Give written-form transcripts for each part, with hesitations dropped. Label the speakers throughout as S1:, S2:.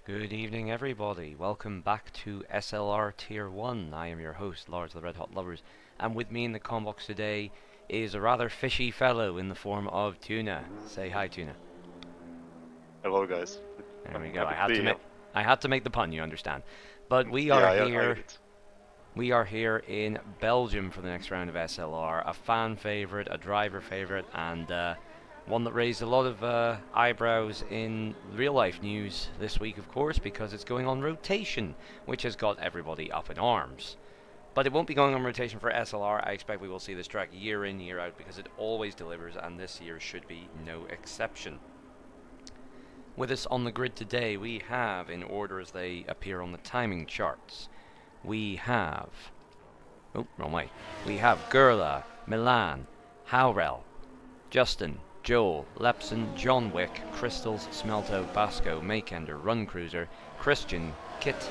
S1: Good evening, everybody. Welcome back to SLR Tier 1. I am your host, Lord of the Red Hot Lovers, and with me in the comm box today is a rather fishy fellow in the form of Tuna. Say hi, Tuna.
S2: Hello, guys.
S1: There we
S2: I'm
S1: go.
S2: happy to be here.
S1: I had to make the pun, you understand. But we are
S2: Yeah, I
S1: here.
S2: get it.
S1: We are here in Belgium for the next round of SLR. A fan favorite, a driver favorite, and one that raised a lot of eyebrows in real life news this week, of course, because it's going on rotation, which has got everybody up in arms. But it won't be going on rotation for SLR. I expect we will see this track year in, year out, because it always delivers, and this year should be no exception. With us on the grid today, we have, in order as they appear on the timing charts, we have... Oh, wrong way. We have Gerla, Milan, Haurel, Justin, Joel, Lepson, John Wick, Crystals, Smelto, Basco, Makender, Run Cruiser, Christian, Kit,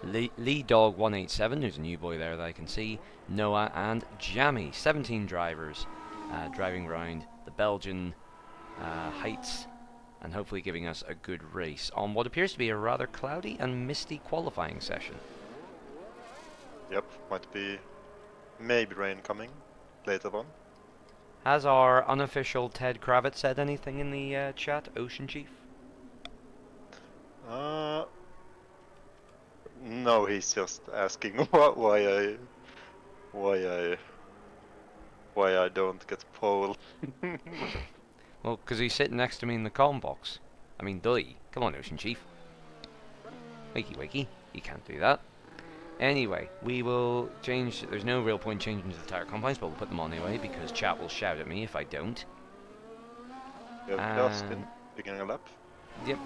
S1: Lee Dog 187, there's a new boy there that I can see, Noah, and Jammy. 17 drivers driving around the Belgian heights and hopefully giving us a good race on what appears to be a rather cloudy and misty qualifying session.
S2: Yep, might be maybe rain coming later on.
S1: Has our unofficial Ted Kravitz said anything in the chat, Ocean Chief?
S2: No, he's just asking why I don't get pole.
S1: Well, because he's sitting next to me in the comm box. I mean, come on, Ocean Chief. Wakey, wakey. You can't do that. Anyway, we will change. There's no real point changing to the tire combines, but we'll put them on anyway because chat will shout at me if I don't.
S2: Justin beginning a lap.
S1: Yep.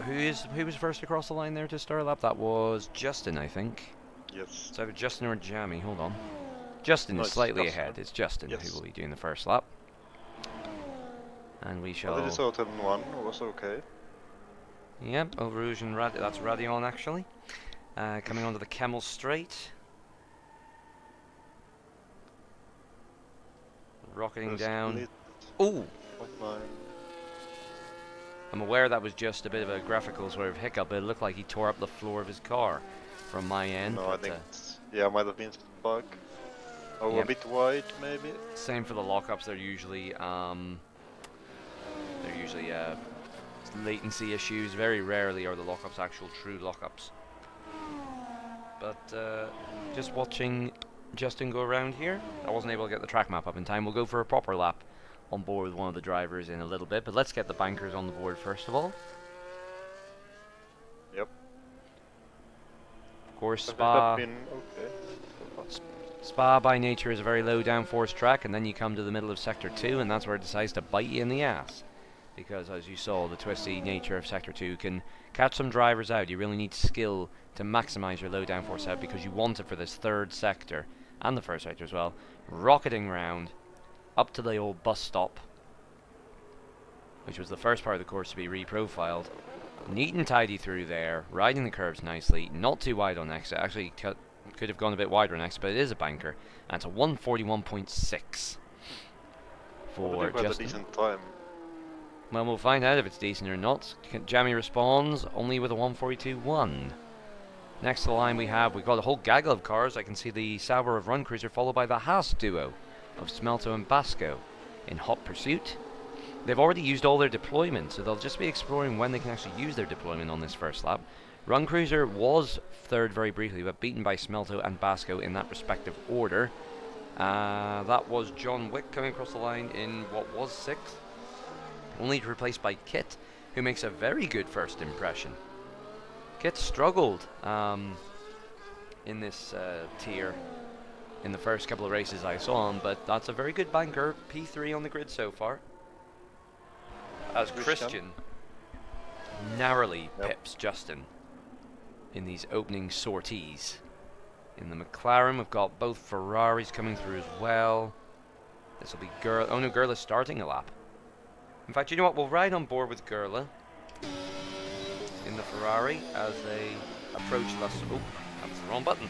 S1: Who was first across the line there to start a lap? That was Justin, I think.
S2: Yes.
S1: It's either Justin or Jammy. Hold on. Justin is slightly ahead. It's Justin who will be doing the first lap. And we shall.
S2: Well, the Turn 1 was okay.
S1: Yep. Over Rouge and that's Radion actually. Coming onto the Camel Straight. Rocketing down. Ooh! I'm aware that was just a bit of a graphical sort of hiccup, but it looked like he tore up the floor of his car from my end.
S2: No, I think it might have been bug. Oh, a bit wide maybe.
S1: Same for the lockups. They're usually latency issues. Very rarely are the lockups actual true lockups. But just watching Justin go around here, I wasn't able to get the track map up in time. We'll go for a proper lap on board with one of the drivers in a little bit, but let's get the bankers on the board first of all.
S2: Yep.
S1: Of course, Spa by nature is a very low downforce track, and then you come to the middle of Sector 2, and that's where it decides to bite you in the ass. Because as you saw, the twisty nature of Sector 2 can catch some drivers out. You really need skill to maximize your low downforce out because you want it for this third sector and the first sector as well. Rocketing round up to the old bus stop, which was the first part of the course to be reprofiled. Neat and tidy through there, riding the curves nicely, not too wide on exit. Actually could have gone a bit wider on exit, but it is a banker. And it's a 141.6 for Justin.
S2: A decent time.
S1: Well, we'll find out if it's decent or not. Jammy responds only with a 142.1. Next to the line we've got a whole gaggle of cars. I can see the Sauber of Run Cruiser followed by the Haas duo of Smelto and Basco in hot pursuit. They've already used all their deployment, so they'll just be exploring when they can actually use their deployment on this first lap. Run Cruiser was third very briefly, but beaten by Smelto and Basco in that respective order. That was John Wick coming across the line in what was 6th. Only replaced by Kit, who makes a very good first impression. Kit struggled in this tier in the first couple of races I saw him, but that's a very good banker. P3 on the grid so far. As Christian narrowly pips Justin in these opening sorties. In the McLaren, we've got both Ferraris coming through as well. This will be Gerla. Oh no, Gerla's starting a lap. In fact, you know what? We'll ride on board with Gerla in the Ferrari as they approach us. Oh, that was the wrong button.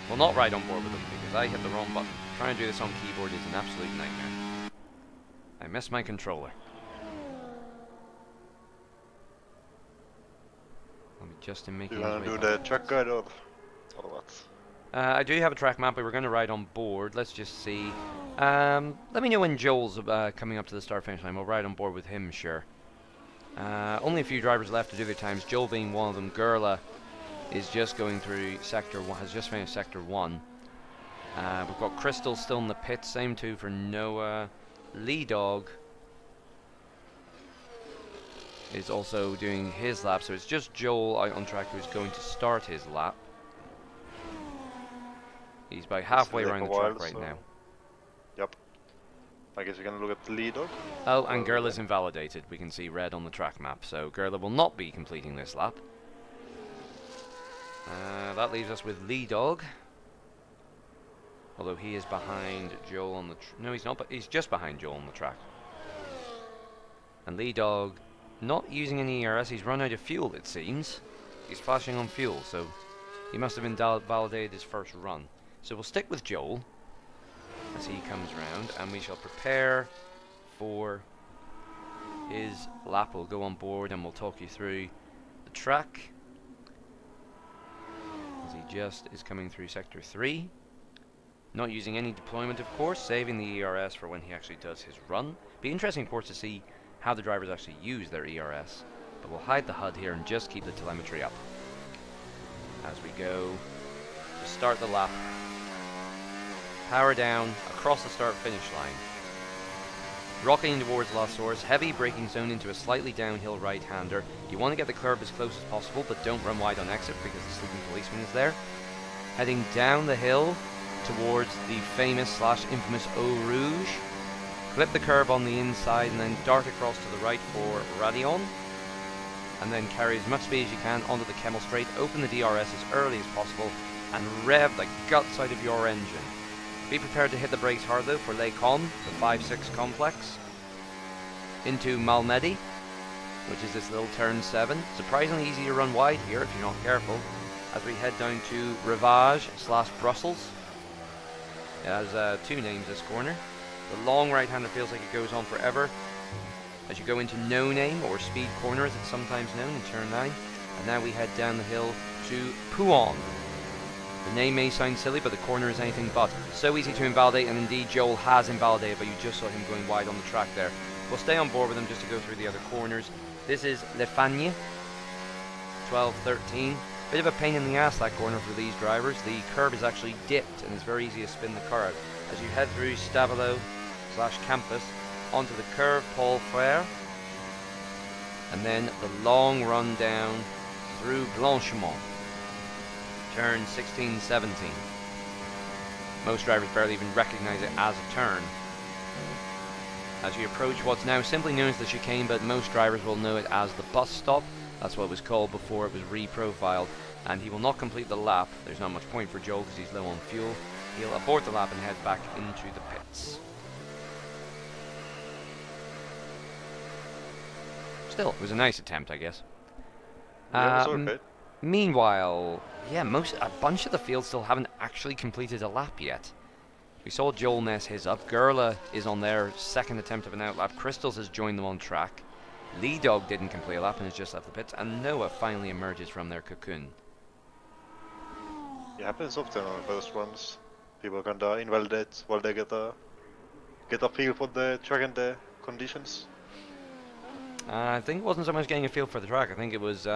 S1: We'll not ride on board with them because I hit the wrong button. Trying to do this on keyboard is an absolute nightmare. I missed my controller. I'll be Justin
S2: You
S1: making
S2: wanna
S1: his way
S2: do
S1: back.
S2: the track guide or what?
S1: I do have a track map, but we're going to ride on board. Let's just see. Let me know when Joel's coming up to the start-finish line. We'll ride on board with him, sure. Only a few drivers left to do their times, Joel being one of them. Gerla is just going through Sector 1, has just finished Sector 1. We've got Crystal still in the pit, same too for Noah. Lee Dog is also doing his lap, so it's just Joel out on track who's going to start his lap. He's about halfway
S2: Take
S1: around
S2: a
S1: the
S2: while,
S1: track right
S2: so-
S1: now.
S2: Yep. I guess we can look at the lead dog.
S1: Oh, and
S2: Well,
S1: Gerla's invalidated. We can see red on the track map, so Gerla will not be completing this lap. That leaves us with Lee Dog. Although he is behind Joel on the... no, he's not, but he's just behind Joel on the track. And Lee Dog, not using any ERS, he's run out of fuel, it seems. He's flashing on fuel, so he must have invalidated his first run. So we'll stick with Joel as he comes round, and we shall prepare for his lap. We'll go on board and we'll talk you through the track as he just is coming through Sector 3. Not using any deployment, of course, saving the ERS for when he actually does his run. Be interesting, of course, to see how the drivers actually use their ERS. But we'll hide the HUD here and just keep the telemetry up as we go to start the lap. Power down across the start-finish line. Rocking towards La Source, heavy braking zone into a slightly downhill right-hander. You want to get the curb as close as possible, but don't run wide on exit because the sleeping policeman is there. Heading down the hill towards the famous / infamous Eau Rouge. Clip the curb on the inside and then dart across to the right for Radion. And then carry as much speed as you can onto the Kemmel Straight. Open the DRS as early as possible and rev the guts out of your engine. Be prepared to hit the brakes hard though for Les Con, the 5-6 complex. Into Malmedy, which is this little turn 7. Surprisingly easy to run wide here if you're not careful. As we head down to Rivage / Brussels. It has 2 names this corner. The long right-hander feels like it goes on forever. As you go into No Name, or Speed Corner as it's sometimes known, in turn 9. And now we head down the hill to Pouon. The name may sound silly, but the corner is anything but. So easy to invalidate, and indeed Joel has invalidated, but you just saw him going wide on the track there. We'll stay on board with him just to go through the other corners. This is Le Fagne, 12-13. Bit of a pain in the ass, that corner, for these drivers. The curb is actually dipped, and it's very easy to spin the car out. As you head through Stavelot / Campus, onto the curve Paul Frere, and then the long run down through Blanchemont. Turn 16-17. Most drivers barely even recognize it as a turn. As you approach what's now simply known as the chicane, but most drivers will know it as the bus stop. That's what it was called before it was reprofiled. And he will not complete the lap. There's not much point for Joel because he's low on fuel. He'll abort the lap and head back into the pits. Still, it was a nice attempt, I guess.
S2: Yeah, it was okay.
S1: Meanwhile, yeah, a bunch of the field still haven't actually completed a lap yet. We saw Joel mess his up. Gerla is on their second attempt of an outlap. Crystals has joined them on track. Lee Dog didn't complete a lap and has just left the pits. And Noah finally emerges from their cocoon.
S2: It happens often on first runs. People can invalidate while they get a feel for the track and the conditions.
S1: I think it wasn't so much getting a feel for the track. I think it was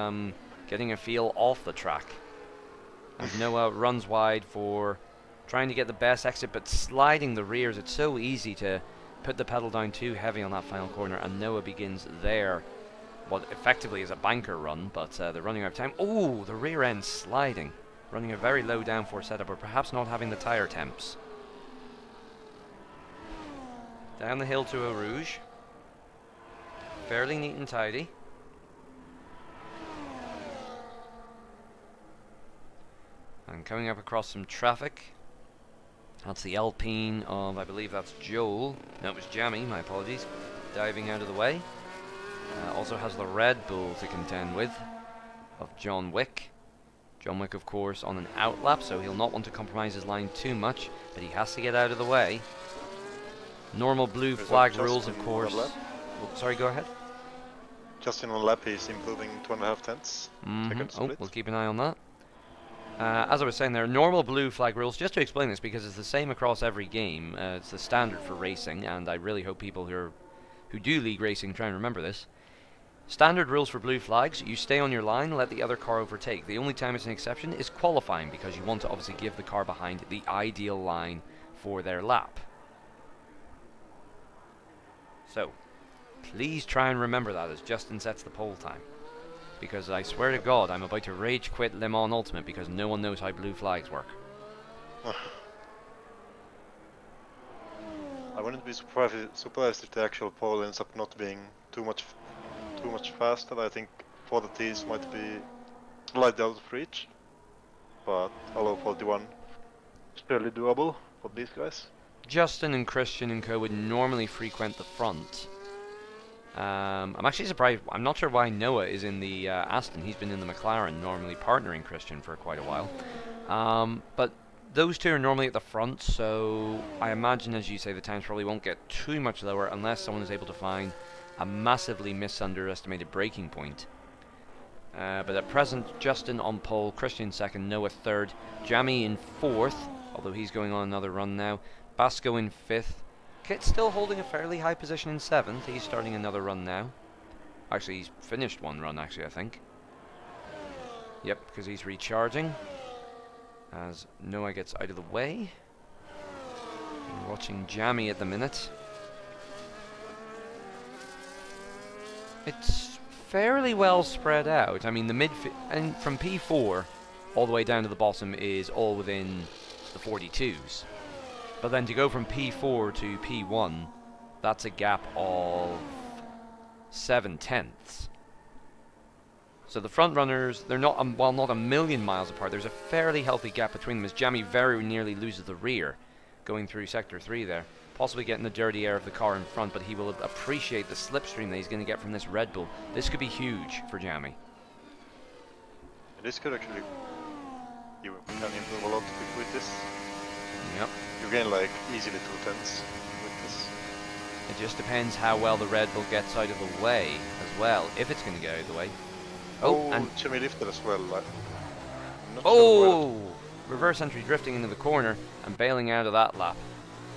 S1: getting a feel off the track. As Noah runs wide for trying to get the best exit, but sliding the rears. It's so easy to put the pedal down too heavy on that final corner, and Noah begins there. What effectively is a banker run, but they're running out of time. Oh, the rear end sliding. Running a very low downforce setup, or perhaps not having the tyre temps. Down the hill to Eau Rouge. Fairly neat and tidy. And coming up across some traffic. That's the Alpine of, I believe that's Joel. No, it was Jammy, my apologies. Diving out of the way. Also has the Red Bull to contend with of John Wick. John Wick, of course, on an outlap, so he'll not want to compromise his line too much, but he has to get out of the way. Normal blue flag rules, of course. Oh, sorry, go ahead.
S2: Justin on lap, he's improving 2.5 tenths. Second
S1: Oh,
S2: split.
S1: we'll keep an eye on that. As I was saying, there are normal blue flag rules. Just to explain this, because it's the same across every game. It's the standard for racing, and I really hope people who do league racing try and remember this. Standard rules for blue flags: you stay on your line, let the other car overtake. The only time it's an exception is qualifying, because you want to obviously give the car behind the ideal line for their lap. So, please try and remember that as Justin sets the pole time. Because I swear to God, I'm about to rage quit Le Mans Ultimate because no one knows how blue flags work.
S2: I wouldn't be surprised if the actual pole ends up not being too much faster. I think 40Ts might be slightly out of reach, but although 41 is fairly doable for these guys.
S1: Justin and Christian and co would normally frequent the front. I'm actually surprised. I'm not sure why Noah is in the Aston. He's been in the McLaren, normally partnering Christian for quite a while. But those two are normally at the front, so I imagine, as you say, the times probably won't get too much lower unless someone is able to find a massively misunderestimated braking point. But at present, Justin on pole, Christian second, Noah third, Jamie in fourth, although he's going on another run now, Basco in fifth, Kit's still holding a fairly high position in seventh. He's starting another run now. Actually, he's finished one run, actually, I think. Yep, because he's recharging. As Noah gets out of the way. We're watching Jamie at the minute. It's fairly well spread out. I mean, the and from P4 all the way down to the bottom is all within the 42s. But then to go from P4 to P1, that's a gap of 7/10. So the front runners, they're not, while not a million miles apart, there's a fairly healthy gap between them as Jamie very nearly loses the rear, going through Sector 3 there. Possibly getting the dirty air of the car in front, but he will appreciate the slipstream that he's going to get from this Red Bull. This could be huge for Jamie.
S2: This could actually, you can improve a lot with this.
S1: Yep.
S2: You gain like easily 2 tenths with this.
S1: It just depends how well the Red Bull gets out of the way as well, if it's going to get out of the way.
S2: Oh,
S1: and
S2: Jimmy lifted as well. Like,
S1: reverse entry drifting into the corner and bailing out of that lap.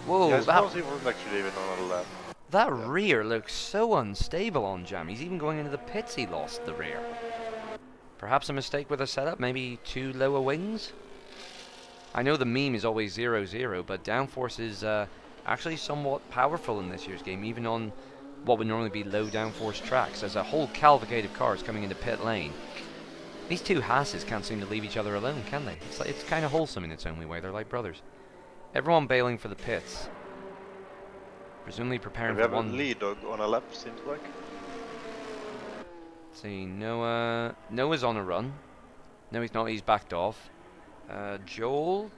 S1: Whoa,
S2: yeah, I suppose he wasn't actually even on a lap.
S1: That rear looks so unstable on Jam. He's even going into the pits, he lost the rear. Perhaps a mistake with the setup, maybe too lower wings? I know the meme is always 0-0, but downforce is actually somewhat powerful in this year's game, even on what would normally be low downforce tracks. There's a whole cavalcade of cars coming into pit lane. These two Hasses can't seem to leave each other alone, can they? It's kind of wholesome in its own way. They're like brothers. Everyone bailing for the pits. Presumably preparing for one.
S2: We have a lead dog on a lap, seems like.
S1: Let's see, Noah's on a run. No, he's not. He's backed off. Joel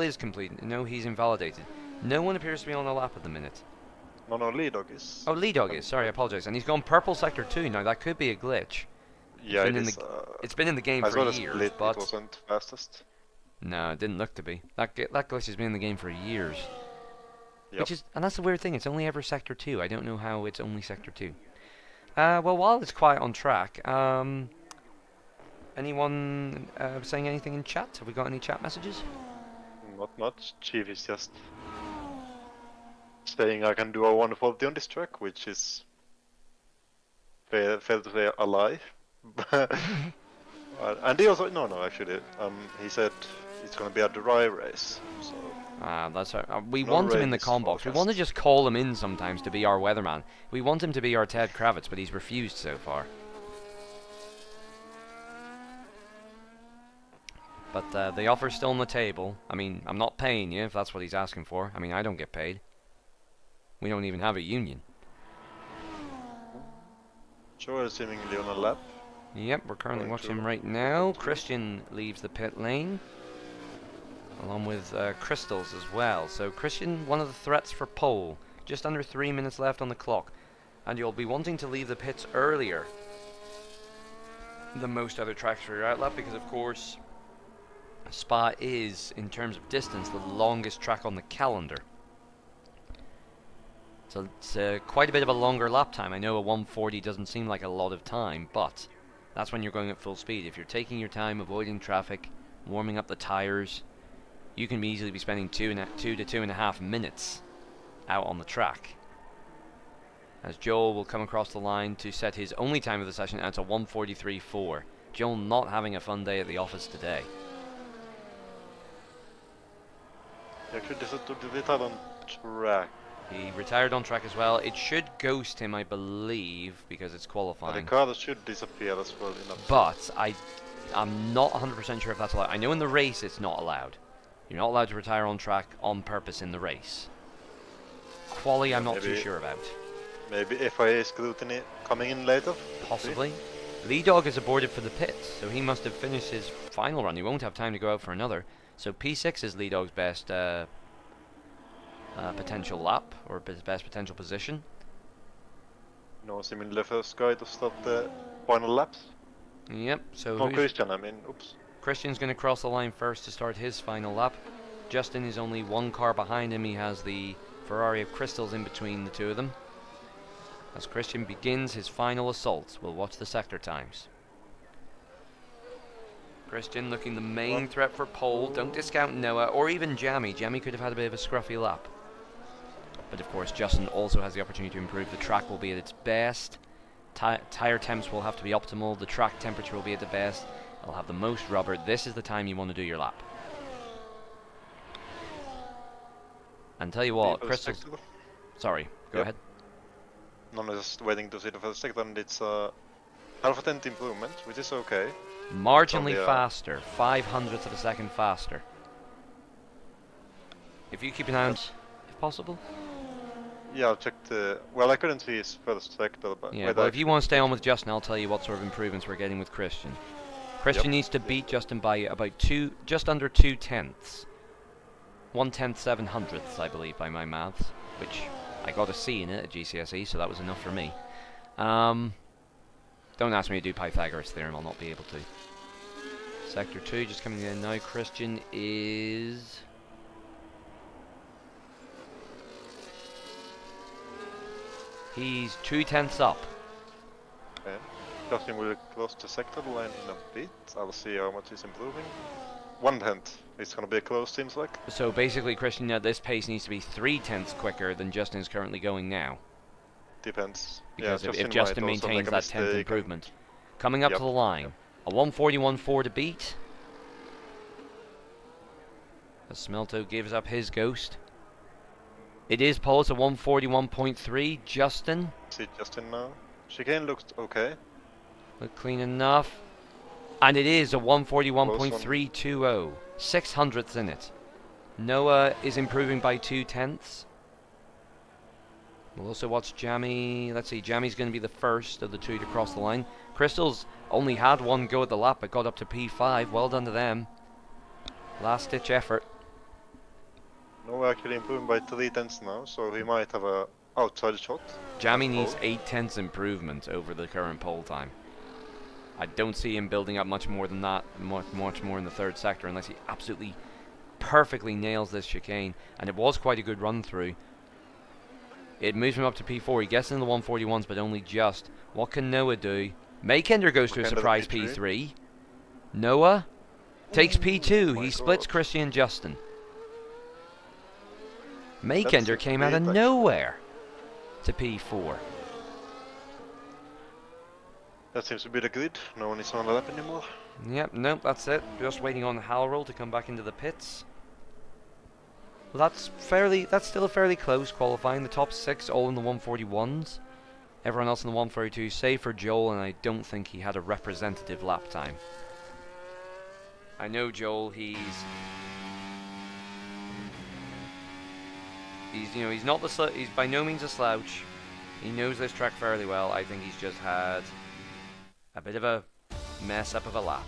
S1: is complete. No, he's invalidated. No one appears to be on a lap at the minute.
S2: No, Lead Dog is.
S1: Oh, Lead Dog is. Sorry, I apologize. And he's gone purple sector 2. Now, that could be a glitch.
S2: Yeah,
S1: it's been in the game for years, but
S2: it wasn't fastest.
S1: No, it didn't look to be. That glitch has been in the game for years.
S2: Yep.
S1: And that's the weird thing. It's only ever sector 2. I don't know how it's only sector 2. Well, while it's quiet on track, anyone saying anything in chat? Have we got any chat messages?
S2: Not much. Chief is just saying I can do a 140 on this track, which is fair to say a lie. And he also actually he said it's gonna be a dry race. So
S1: that's we want him in the comm box. We want to just call him in sometimes to be our weatherman. We want him to be our Ted Kravitz, but he's refused so far. But the offer's still on the table. I mean, I'm not paying you if that's what he's asking for. I mean, I don't get paid. We don't even have a union.
S2: Joe is seemingly on a lap.
S1: Yep, we're currently watching him right now. Christian leaves the pit lane, along with Crystals as well. So Christian, one of the threats for pole. Just under 3 minutes left on the clock. And you'll be wanting to leave the pits earlier than most other tracks for your outlap, because of course Spa is, in terms of distance, the longest track on the calendar. So it's quite a bit of a longer lap time. I know a 140 doesn't seem like a lot of time, but that's when you're going at full speed. If you're taking your time, avoiding traffic, warming up the tires, you can easily be spending 2 to 2.5 minutes out on the track. As Joel will come across the line to set his only time of the session out to 1:43.4. Joel not having a fun day at the office today.
S2: He actually decided to retire on track.
S1: He retired on track as well. It should ghost him, I believe, because it's
S2: And the
S1: qualifying.
S2: car should disappear as well.
S1: But I'm not 100% sure if that's allowed. I know in the race it's not allowed. You're not allowed to retire on track on purpose in the race. Quali, I'm not too sure about.
S2: Maybe FIA scrutiny coming in later?
S1: Possibly. Lee Dog is aborted for the pits, so he must have finished his final run. He won't have time to go out for another. So P6 is Lee Dog's best potential lap, or his best potential position.
S2: No, seemingly the first guy to start the final laps.
S1: Yep, so
S2: No, Christian, I mean, oops.
S1: Christian's going to cross the line first to start his final lap. Justin is only one car behind him. He has the Ferrari of Crystals in between the two of them. As Christian begins his final assault, we'll watch the sector times. Christian looking the main threat for pole. Don't discount Noah or even Jammy. Jammy could have had a bit of a scruffy lap. But of course Justin also has the opportunity to improve. The track will be at its best. Tire temps will have to be optimal. The track temperature will be at the best. It'll have the most rubber. This is the time you want to do your lap. And tell you what, Crystal's... Sorry, go ahead.
S2: No, I'm just waiting to see the first sector, and it's half a tenth improvement, which is okay.
S1: Marginally faster, 500ths of a second faster. If you keep an eye on, if possible.
S2: Yeah, I'll check the... Well, I couldn't see his first sector, but...
S1: Yeah, well, if you want to stay on with Justin, I'll tell you what sort of improvements we're getting with Christian. Christian needs to beat Justin by about just under 2/10. 1/10 700ths, I believe, by my maths, which I got a C in it at GCSE, so that was enough for me. Don't ask me to do Pythagoras theorem, I'll not be able to. Sector 2 just coming in now. Christian is... He's 2/10 up.
S2: Okay. Justin will close the sector line in a bit. I'll see how much he's improving. 1/10. It's gonna be close, seems like.
S1: So basically Christian at this pace needs to be 3/10 quicker than Justin is currently going now.
S2: Depends.
S1: Because
S2: yeah,
S1: if Justin maintains that 10th improvement. Coming up to the line. A 141.4 to beat. As Smelto gives up his ghost. It is pole, it's a 141.3. Justin.
S2: See Justin now. Chicane looks okay.
S1: Look clean enough. And it is a 141.320. 600ths in it. Noah is improving by 2/10. We'll also watch Jammy. Let's see, Jammy's going to be the first of the two to cross the line. Crystal's only had one go at the lap, but got up to P5. Well done to them. Last ditch effort.
S2: Noah actually improving by 3/10 now, so he might have a outside shot.
S1: Jammy needs 8/10 improvement over the current pole time. I don't see him building up much more than that, much more in the third sector, unless he absolutely perfectly nails this chicane. And it was quite a good run through. It moves him up to P4. He gets in the 141s, but only just. What can Noah do? Makender goes to a surprise P3. Noah takes P2. He splits Christian and Justin. Makender came out of nowhere to P4.
S2: That seems to be the grid. No one is on the lap anymore.
S1: Yep, nope, that's it. Just waiting on Halroll to come back into the pits. Well, that's still a fairly close qualifying. The top 6 all in the 141s. Everyone else in the 142, save for Joel, and I don't think he had a representative lap time. I know Joel, he's by no means a slouch. He knows this track fairly well. I think he's just had a bit of a mess up of a lap.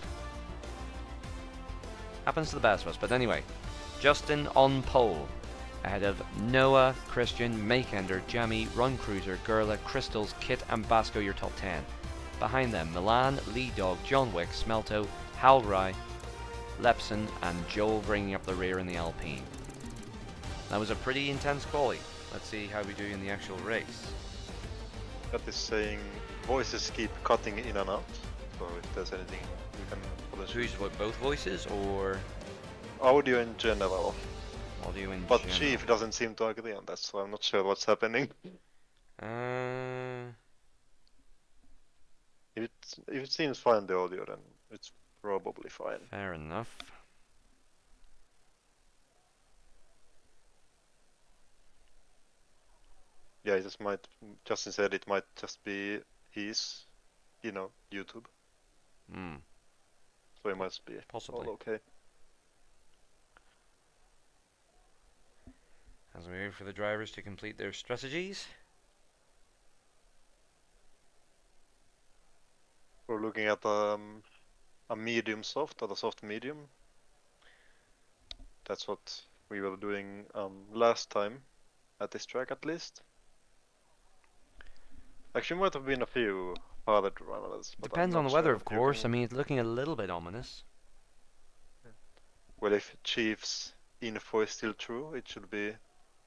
S1: Happens to the best of us, but anyway. Justin on pole, ahead of Noah, Christian, Makender, Jammy, Run Cruiser, Gurla, Crystals, Kit and Basco, your top 10. Behind them, Milan, Lee Dog, John Wick, Smelto, Halrai, Lepson and Joel bringing up the rear in the Alpine. That was a pretty intense quali. Let's see how we do in the actual race.
S2: That is saying voices keep cutting in and out. So if there's anything you can potentially...
S1: Who's what, both voices or
S2: Audio in general.
S1: audio in
S2: But
S1: general?
S2: Chief doesn't seem to agree on that, so I'm not sure what's happening. If it seems fine, the audio, then it's probably fine.
S1: Fair enough.
S2: Yeah, it just might. Justin said it might just be his, YouTube.
S1: Hmm.
S2: So it must be
S1: Possibly.
S2: all okay.
S1: As we wait for the drivers to complete their strategies.
S2: We're looking at a medium soft or a soft medium. That's what we were doing last time at this track, at least. Actually, might have been a few harder runners. But
S1: Depends
S2: I'm
S1: on
S2: not
S1: the weather,
S2: sure.
S1: of course. I mean, it's looking a little bit ominous.
S2: Well, if Chief's info is still true, it should be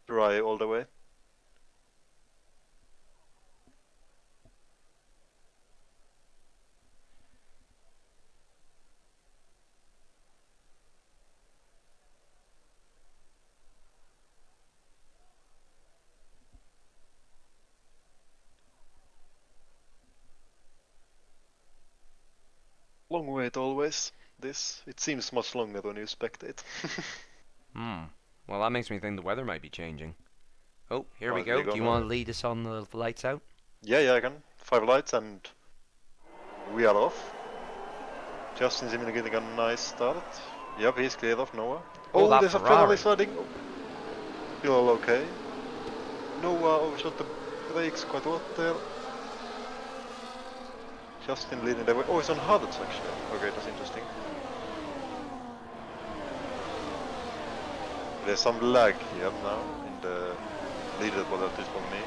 S2: dry all the way. Long wait always. It seems much longer when you spectate.
S1: Hmm. Well, that makes me think the weather might be changing. Oh, here we
S2: Right,
S1: go.
S2: we
S1: Do you
S2: gonna-
S1: want to lead us on the lights out?
S2: Yeah, I can. 5 lights and we are off. Justin's even getting a nice start. Yep, he's cleared off Noah.
S1: Oh, that
S2: there's a
S1: Ferrari.
S2: penalty sliding. Still all okay. Noah overshot the brakes quite a lot there. Justin leading the way. Oh, it's on hards actually. Okay, that's interesting. There's some lag here now in the leaderboard, at least for me.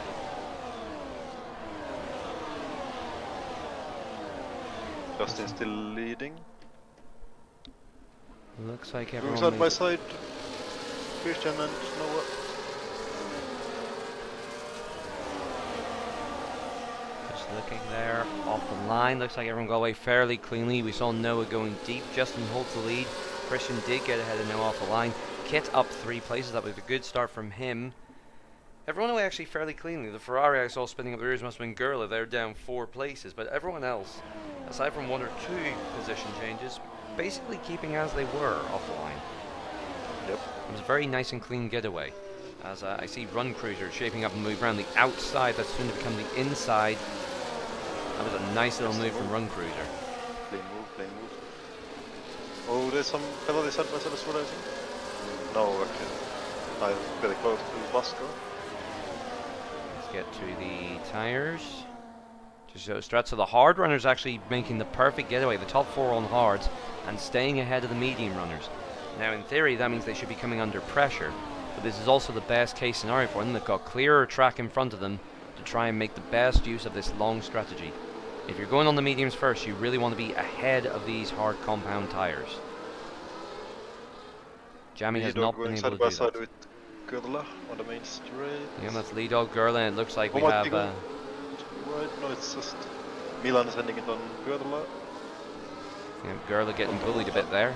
S2: Justin still leading.
S1: Looks like
S2: Going
S1: everyone
S2: side by
S1: made
S2: side. Christian and Noah.
S1: just looking there off the line. Looks like everyone got away fairly cleanly. We saw Noah going deep. Justin holds the lead. Christian did get ahead of Noah off the line. Kit up 3 places. That was a good start from him. Everyone away actually fairly cleanly. The Ferrari I saw spinning up the rears must have been Gurla. They're down 4 places. But everyone else, aside from 1 or 2 position changes, basically keeping as they were off the line.
S2: Yep.
S1: It was a very nice and clean getaway. As I see Run Cruiser shaping up and move around the outside. That's soon to become the inside. That was a nice little move from Run Cruiser.
S2: Clean move. Oh, there's some penalty side by side as well, I think. No, actually. I'm very close to Vasco.
S1: Let's get to the tyres. Just show strats. So the hard runners actually making the perfect getaway. The top 4 on hards and staying ahead of the medium runners. Now, in theory, that means they should be coming under pressure. But this is also the best case scenario for them. They've got clearer track in front of them to try and make the best use of this long strategy. If you're going on the mediums first, you really want to be ahead of these hard compound tyres. Jamie has not been able to do
S2: side
S1: that.
S2: with Gurla on the main straight.
S1: Yeah, that's lead dog Gurla, and it looks like we
S2: might
S1: have
S2: be going right. No, it's just Milan is sending it on Gurla.
S1: Gurla getting bullied a bit there.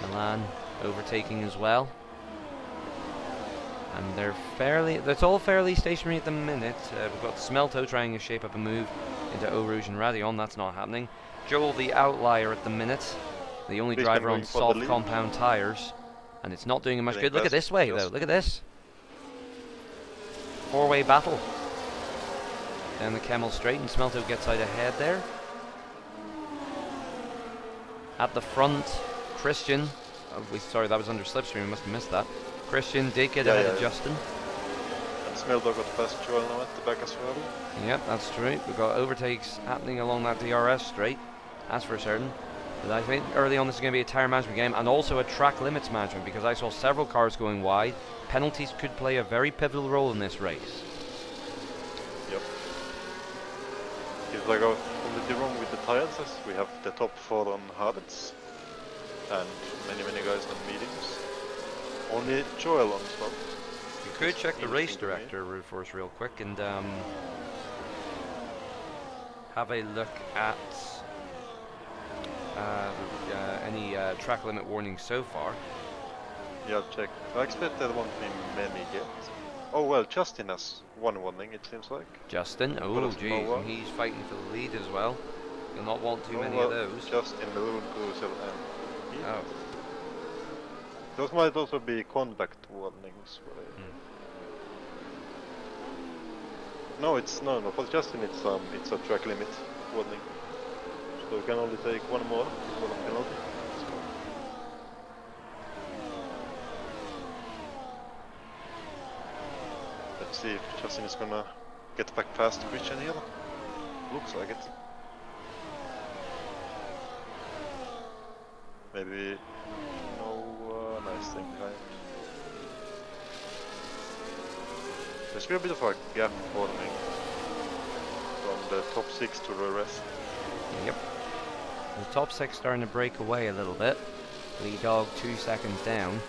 S1: Milan overtaking as well. And it's all fairly stationary at the minute. We've got Smelto trying to shape up a move into Eau Rouge and Radion. That's not happening. Joel the outlier at the minute. The only
S2: He's
S1: driver
S2: been
S1: on
S2: going for the
S1: soft
S2: lead.
S1: compound tyres. And it's not doing him much
S2: Getting
S1: good. Look at
S2: past
S1: this way, though.
S2: Justin.
S1: Look at this. 4-way battle. Down the Camel Straight, and Smelto gets out ahead there. At the front, Christian. Sorry, that was under Slipstream. We must have missed that. Christian did get ahead of Justin.
S2: And Smeldo got past Joel now at the back as well.
S1: Yep, that's true. We've got overtakes happening along that DRS straight. That's for certain. But I think early on this is going to be a tyre management game and also a track limits management, because I saw several cars going wide. Penalties could play a very pivotal role in this race.
S2: Yep. If I go completely wrong with the tires, we have the top 4 on hards and many guys on mediums. Only Joel on soft.
S1: You could check the race
S2: interesting to me.
S1: director for us real quick and have a look at any track limit warnings so far.
S2: Yeah, I'll check. I expect there won't be many yet. Oh well, Justin has one warning, it seems like.
S1: Justin,
S2: But
S1: oh
S2: it's
S1: geez,
S2: Noah.
S1: and he's fighting for the lead as well. You'll not want too many
S2: Noah,
S1: of those.
S2: Justin, Maroon Cruiser, and Heath.
S1: Oh.
S2: Those might also be contact warnings. No, no. For Justin, it's a track limit warning. So you can only take one more before the penalty. Let's see if Justin is gonna get back past Christian here. Looks like it. Maybe no nice thing behind. There's a bit of a gap forming from the top 6 to the rest.
S1: Yep. The top 6 starting to break away a little bit. Lead dog 2 seconds down.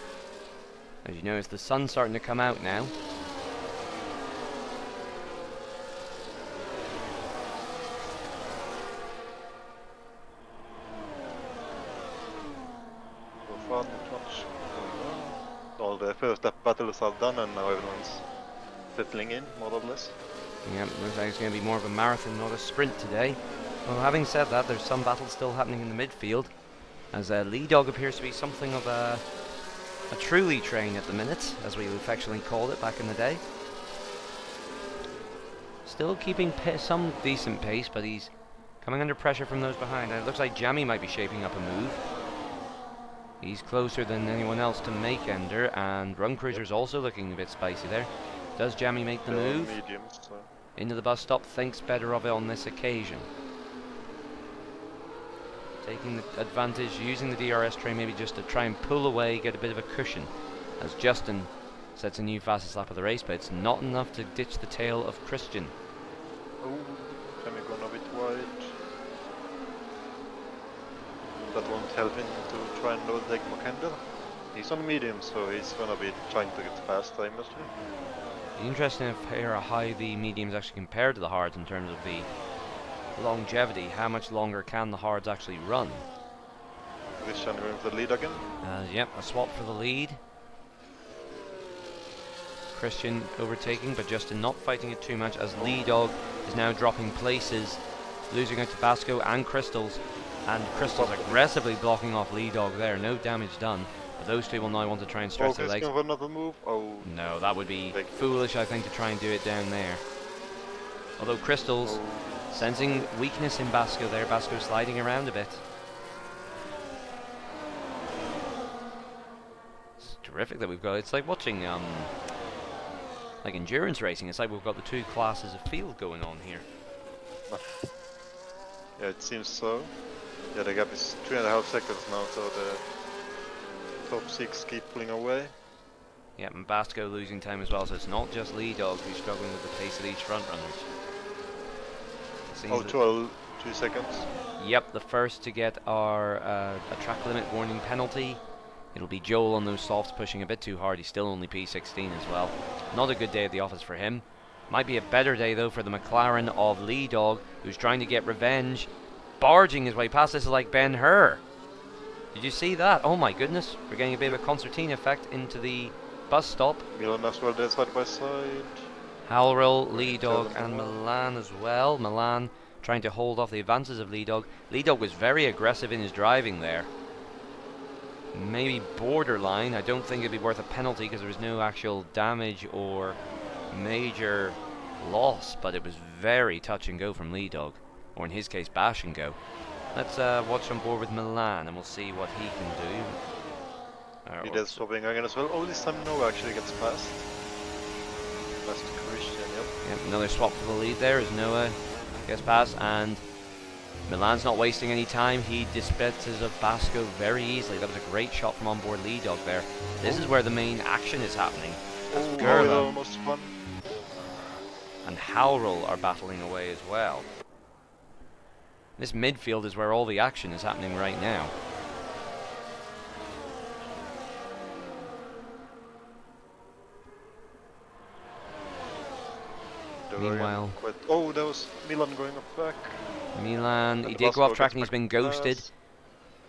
S1: As you notice, the sun's starting to come out now.
S2: So far, not much going on. All the first lap battles are done and now everyone's settling in, more or less.
S1: Yep, looks like it's going to be more of a marathon, not a sprint today. Well, having said that, there's some battles still happening in the midfield, as Lead Dog appears to be something of a truly train at the minute, as we affectionately called it back in the day. Still keeping some decent pace, but he's coming under pressure from those behind. And it looks like Jammy might be shaping up a move. He's closer than anyone else to make Ender, and Run Cruiser's also looking a bit spicy there. Does Jammy make the move?
S2: Mediums, so.
S1: Into the bus stop, thinks better of it on this occasion. Taking the advantage, using the DRS train maybe just to try and pull away, get a bit of a cushion. As Justin sets a new fastest lap of the race, but it's not enough to ditch the tail of Christian.
S2: Oh, Jamie gone a bit wide. That won't help him to try and load the Mokender. He's on medium, so he's gonna be trying to get fast, I must say.
S1: Interesting if here how the mediums actually compare to the hards in terms of the longevity. How much longer can the hards actually run?
S2: Christian going for the lead again.
S1: Yep, a swap for the lead. Christian overtaking, but Justin not fighting it too much, as Lee Dog is now dropping places, losing out to Basco and Crystals, and Crystals aggressively blocking off Lee Dog there. No damage done, but those two will now want to try and stretch their legs.
S2: For another move. Oh,
S1: no, that would be foolish, I think, to try and do it down there. Although Crystals sensing weakness in Basco there, Basco sliding around a bit. It's terrific that we've got, it's like watching like endurance racing. It's like we've got the two classes of field going on here.
S2: Yeah, it seems so. Yeah, the gap is 3.5 seconds now, so the top 6 keep pulling away.
S1: Yeah, and Basco losing time as well, so it's not just Lee Dog who's struggling with the pace of these front runners.
S2: Oh, 2 seconds.
S1: Yep, the first to get our a track limit warning penalty. It'll be Joel on those softs pushing a bit too hard. He's still only P16 as well. Not a good day at the office for him. Might be a better day though for the McLaren of Lee Dog, who's trying to get revenge, barging his way past. This is like Ben Hur. Did you see that? Oh my goodness, we're getting a bit of a concertina effect into the bus stop.
S2: Milan as well there side by side.
S1: Halril, Lee Dog and Milan as well. Milan trying to hold off the advances of Lee Dog. Lee Dog was very aggressive in his driving there. Maybe borderline. I don't think it'd be worth a penalty because there was no actual damage or major loss, but it was very touch and go from Lee Dog, or in his case bash and go. Let's watch on board with Milan and we'll see what he can do.
S2: He does swapping again as well. Oh, this time Noah actually gets past. Past Christian, yep.
S1: Another swap for the lead there as Noah gets past, and Milan's not wasting any time. He dispatches of Basco very easily. That was a great shot from onboard Lee Dog there. This is where the main action is happening.
S2: Oh, almost fun.
S1: And Howrell are battling away as well. This midfield is where all the action is happening right now.
S2: they were
S1: Meanwhile,
S2: quite... Oh, there was Milan going up back.
S1: Milan,
S2: And
S1: he
S2: the
S1: did go off
S2: Vasco
S1: track
S2: gets
S1: and he's
S2: back
S1: been
S2: to
S1: ghosted.
S2: pass.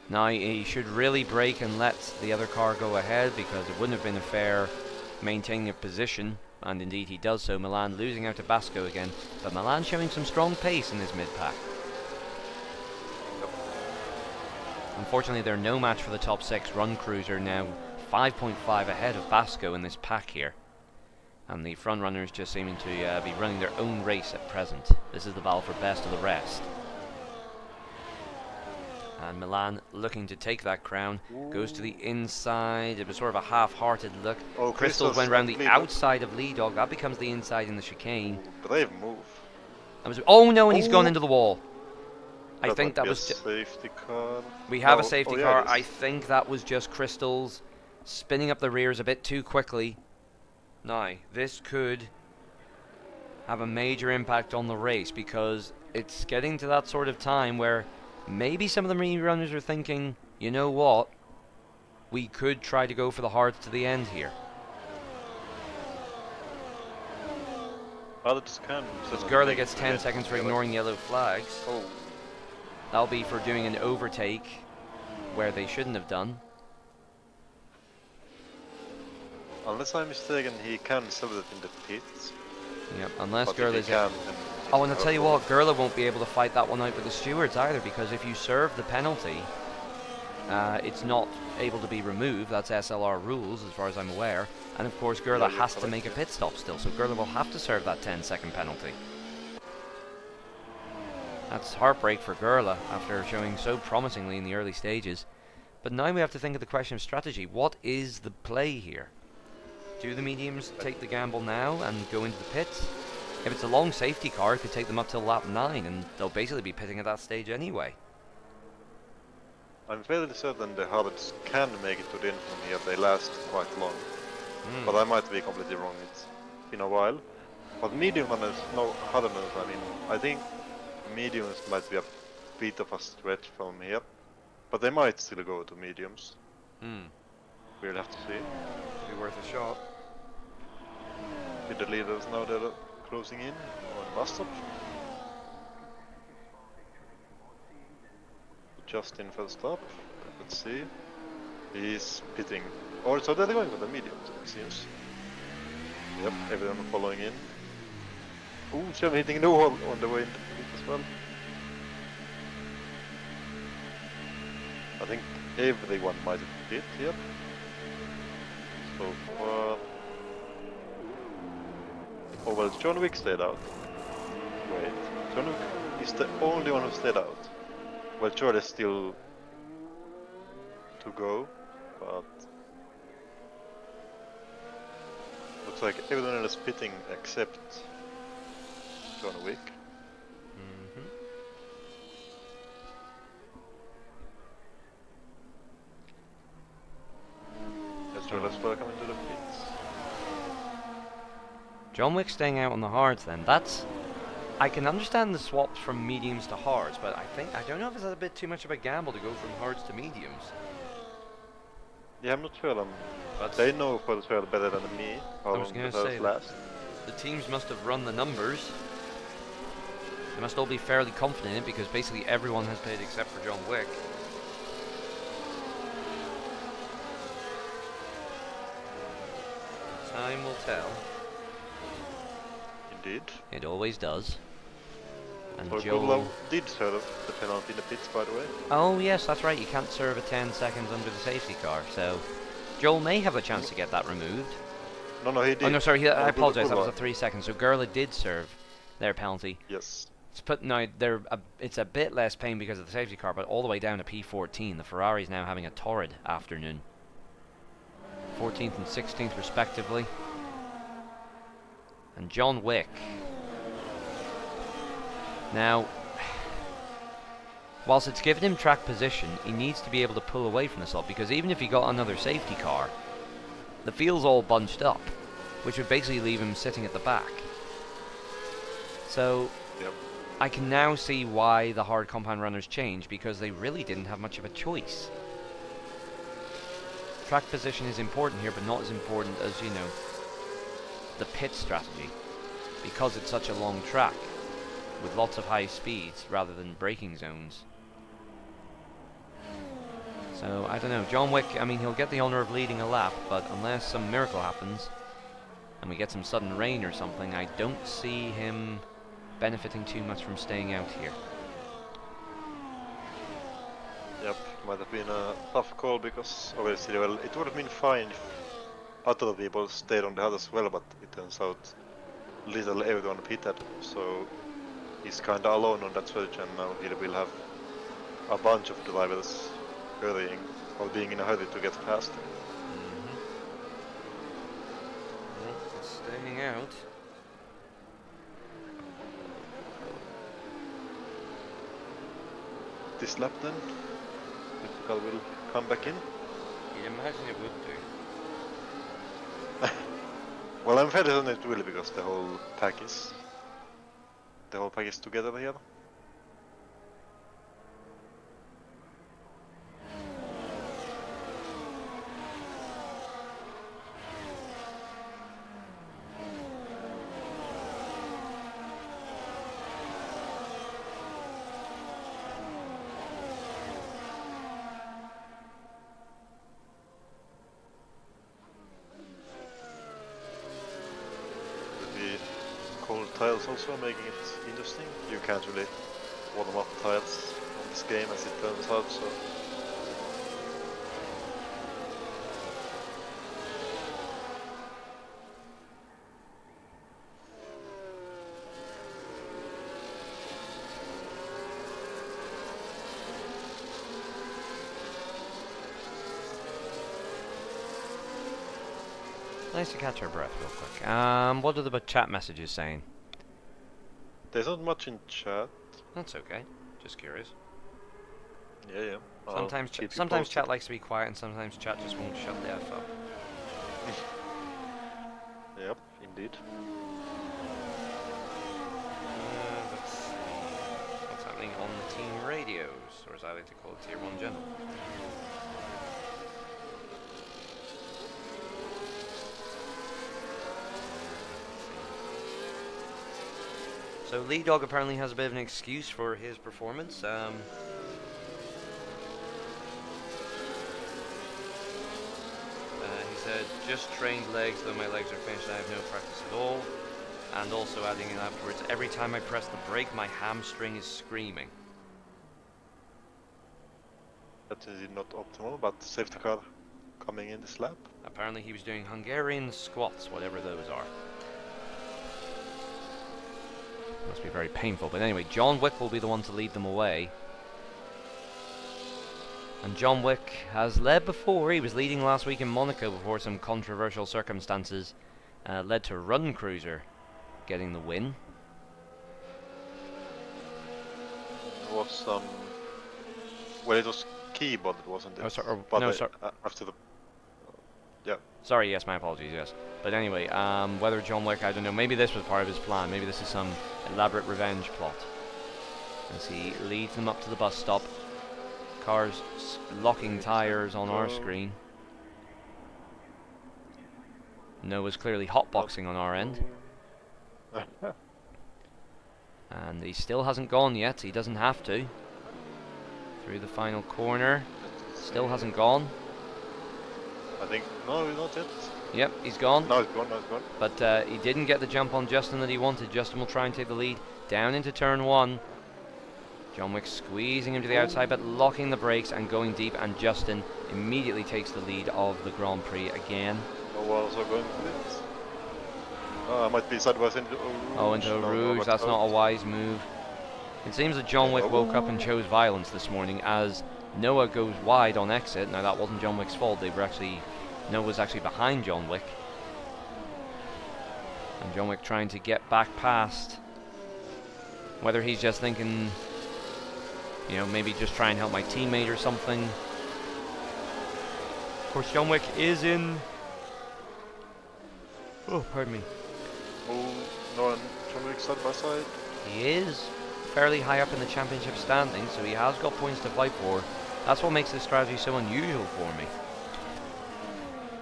S1: Now he should really brake and let the other car go ahead, because it wouldn't have been a fair maintaining of position, and indeed he does so. Milan losing out to Basco again, but Milan showing some strong pace in his mid-pack. Unfortunately, they're no match for the top 6. Run Cruiser now 5.5 ahead of Basco in this pack here, and the front runners just seeming to be running their own race at present. This is the battle for best of the rest. And Milan looking to take that crown. Goes to the inside. It was sort of a half-hearted look.
S2: Oh,
S1: Crystals went around the
S2: Lee
S1: outside of Lee Dog. That becomes the inside in the chicane.
S2: Brave move.
S1: Oh no, and he's gone into the wall. I
S2: That
S1: think
S2: might
S1: that
S2: be
S1: was...
S2: a safety car.
S1: We have a
S2: No,
S1: safety
S2: oh, yeah,
S1: car.
S2: it is.
S1: I think that was just Crystals spinning up the rears a bit too quickly. Now, this could have a major impact on the race, because it's getting to that sort of time where maybe some of the mini runners are thinking, you know what, we could try to go for the hards to the end here.
S2: Others can.
S1: Because Gurley gets 10 seconds for ignoring yellow flags.
S2: Oh,
S1: That'll be for doing an overtake where they shouldn't have done.
S2: unless I'm mistaken, he cancelled it in the pits.
S1: Yep, unless
S2: But if
S1: Gurley's...
S2: he can, then
S1: Oh, and I'll
S2: it's
S1: tell you
S2: hurtful.
S1: what, Gurla won't be able to fight that one out with the stewards either, because if you serve the penalty, it's not able to be removed. That's SLR rules, as far as I'm aware. And of course, Gurla
S2: Yeah,
S1: has to
S2: correct,
S1: make a
S2: yeah.
S1: pit stop still, so Gurla will have to serve that 10-second penalty. That's heartbreak for Gurla after showing so promisingly in the early stages. But now we have to think of the question of strategy. What is the play here? Do the mediums take the gamble now and go into the pits? If it's a long safety car, it could take them up till lap 9, and they'll basically be pitting at that stage anyway.
S2: I'm fairly certain the hards can make it to the end from here. They last quite long. But I might be completely wrong. It's been a while. But medium runners, no harder runners, I mean, I think mediums might be a bit of a stretch from here. But they might still go to mediums. We'll have to see.
S1: Be worth a shot.
S2: With the leaders now, they're closing in on bus stop. Justin first up. Let's see. He's pitting. Or so they're going with the mediums, it seems. Yep, everyone following in. Ooh, Chevy hitting the wall on the way into the pit as well. I think everyone might have hit here. So far. Oh well, John Wick stayed out. Wait, John Wick is the only one who stayed out. Well, George is still to go, but looks like everyone else is pitting except John Wick. Let's try let's welcome into the pits.
S1: John Wick staying out on the hards then. That's... I can understand the swaps from mediums to hards, but I don't know if it's a bit too much of a gamble to go from hards to mediums.
S2: Yeah, I'm not sure.
S1: But
S2: They know for sure better than me how
S1: I was
S2: long
S1: gonna
S2: the
S1: say
S2: first last.
S1: the teams must have run the numbers. They must all be fairly confident in it, because basically everyone has paid except for John Wick. Time will tell.
S2: Indeed.
S1: It always does. And
S2: So
S1: Joel...
S2: Gublo did serve the penalty in the pits, by the way.
S1: Oh yes, that's right, you can't serve a 10 seconds under the safety car, so Joel may have a chance to get that removed.
S2: No, he did.
S1: Oh no, sorry, I
S2: No,
S1: apologise, that was
S2: Gublo.
S1: a 3 seconds, so Gurla did serve their penalty.
S2: Yes.
S1: Now, it's a bit less pain because of the safety car, but all the way down to P14. The Ferrari's now having a torrid afternoon. 14th and 16th respectively. And John Wick. Now, whilst it's given him track position, he needs to be able to pull away from this lot, because even if he got another safety car, the field's all bunched up, which would basically leave him sitting at the back. So...
S2: Yep.
S1: I can now see why the hard compound runners changed, because they really didn't have much of a choice. Track position is important here, but not as important as, you know, the pit strategy. because it's such a long track with lots of high speeds rather than braking zones. So I don't know, John Wick, I mean, he'll get the honour of leading a lap, but unless some miracle happens and we get some sudden rain or something, I don't see him benefiting too much from staying out here.
S2: Yep, might have been a tough call because obviously, well, it would have been fine if other people stayed on the hut as well, but it turns out little everyone pitted, so he's kinda alone on that stretch, and now he will have a bunch of drivers hurrying or being in a hurry to get past him.
S1: Well, staying out.
S2: This lap then, Mythical will come back in.
S1: You'd imagine it would do.
S2: Well, I'm fairly certain it will because the whole pack is together here. Cold tiles also making it interesting. You can't really warm up tiles on this game as it turns out, so.
S1: Nice to catch our breath real quick. What are the chat messages saying?
S2: There's not much in chat.
S1: That's okay. Just curious.
S2: Yeah.
S1: Sometimes chat likes to be quiet, and sometimes chat just won't shut the F up.
S2: Yep, indeed.
S1: Let's see. What's happening on the team radios, or as I like to call it, Tier 1 General. So Lead Dog apparently has a bit of an excuse for his performance. He said, just trained legs, though my legs are finished, I have no practice at all. And also adding in afterwards, every time I press the brake, my hamstring is screaming.
S2: That is not optimal, but safety car coming in this lap.
S1: Apparently he was doing Hungarian squats, whatever those are. Must be very painful, but anyway, John Wick will be the one to lead them away. And John Wick has led before. He was leading last week in Monaco before some controversial circumstances led to Run Cruiser getting the win.
S2: It was well, it was keyboard, wasn't it?
S1: Oh, sorry,
S2: but
S1: no, sorry.
S2: After the yeah.
S1: Sorry, yes, my apologies, yes. But anyway, whether John Wick, I don't know, maybe this was part of his plan, maybe this is some elaborate revenge plot. As he leads them up to the bus stop. Cars locking tyres on our screen. Noah's clearly hotboxing on our end. And he still hasn't gone yet, he doesn't have to. Through the final corner. Still hasn't gone.
S2: I think, no, not yet.
S1: Yep, he's gone.
S2: No, it's gone, no, it's gone.
S1: But he didn't get the jump on Justin that he wanted. Justin will try and take the lead down into turn 1. John Wick squeezing him to the outside, but locking the brakes and going deep, and Justin immediately takes the lead of the Grand Prix again.
S2: No one also going for it. I might be sideways into Rouge.
S1: Oh, into Rouge, that's not a wise move. It seems that John Wick woke up and chose violence this morning as Noah goes wide on exit. Now that wasn't John Wick's fault, Noah was actually behind John Wick. And John Wick trying to get back past. Whether he's just thinking, you know, maybe just try and help my teammate or something. Of course, John Wick is in... Oh, pardon me.
S2: Oh, no, and John Wick side by side.
S1: He is fairly high up in the championship standing, so he has got points to fight for. That's what makes this strategy so unusual for me.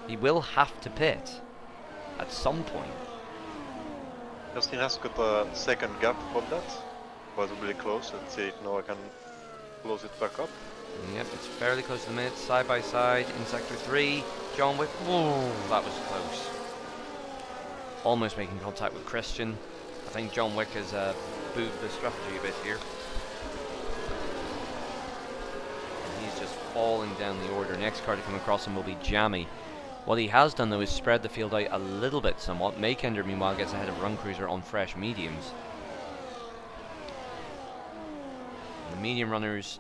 S1: He will have to pit at some point.
S2: Justin has got a second gap for that, but really close. Let's see if Noah can close it back up.
S1: Yep, it's fairly close to the minute, side by side in sector 3. John Wick, whoa, that was close. Almost making contact with Christian. I think John Wick has boobed the strategy a bit here. And he's just falling down the order. Next car to come across him will be Jammy. What he has done though is spread the field out a little bit somewhat. Makender meanwhile gets ahead of Run Cruiser on fresh mediums. The medium runners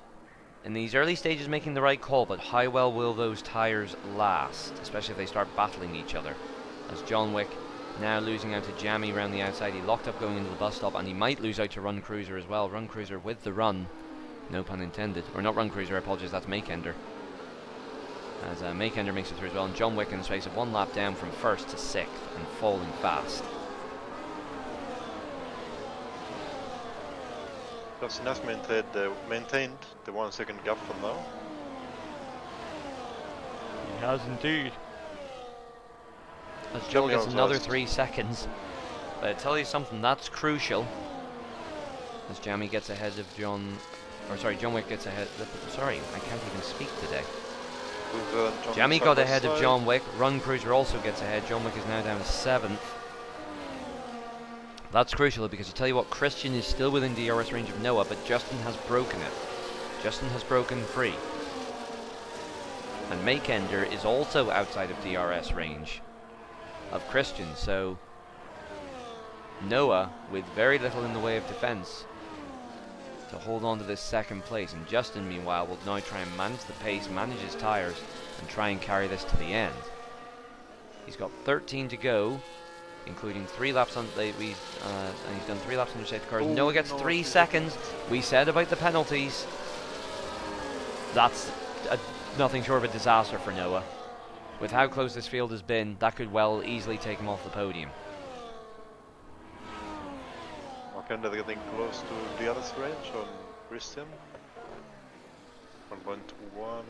S1: in these early stages making the right call, but how well will those tyres last, especially if they start battling each other? As John Wick now losing out to Jammy around the outside. He locked up going into the bus stop, and he might lose out to Run Cruiser as well. Run Cruiser with the run, no pun intended. Or not Run Cruiser, I apologize, that's Makender. As Makender makes it through as well, and John Wick in the space of one lap down from first to sixth and falling fast.
S2: Justin has maintained the 1 second gap for now.
S1: He has indeed. As Joel gets another 3 seconds. But I tell you something, that's crucial. As Jammy gets ahead of John Wick gets ahead. Sorry, I can't even speak today. Jammy got ahead of John Wick. Run Cruiser also gets ahead. John Wick is now down to 7th. That's crucial because I tell you what, Christian is still within DRS range of Noah, but Justin has broken it. Justin has broken free. And Makender is also outside of DRS range of Christian, so Noah with very little in the way of defense to hold on to this second place, and Justin meanwhile will now try and manage the pace, manage his tyres, and try and carry this to the end. He's got 13 to go, including 3 laps on and he's done 3 laps on the safety cars. Noah gets 3 seconds. We said about the penalties. That's nothing short of a disaster for Noah. With how close this field has been, that could well easily take him off the podium.
S2: Makender getting close to the other range on Christian. 1.1.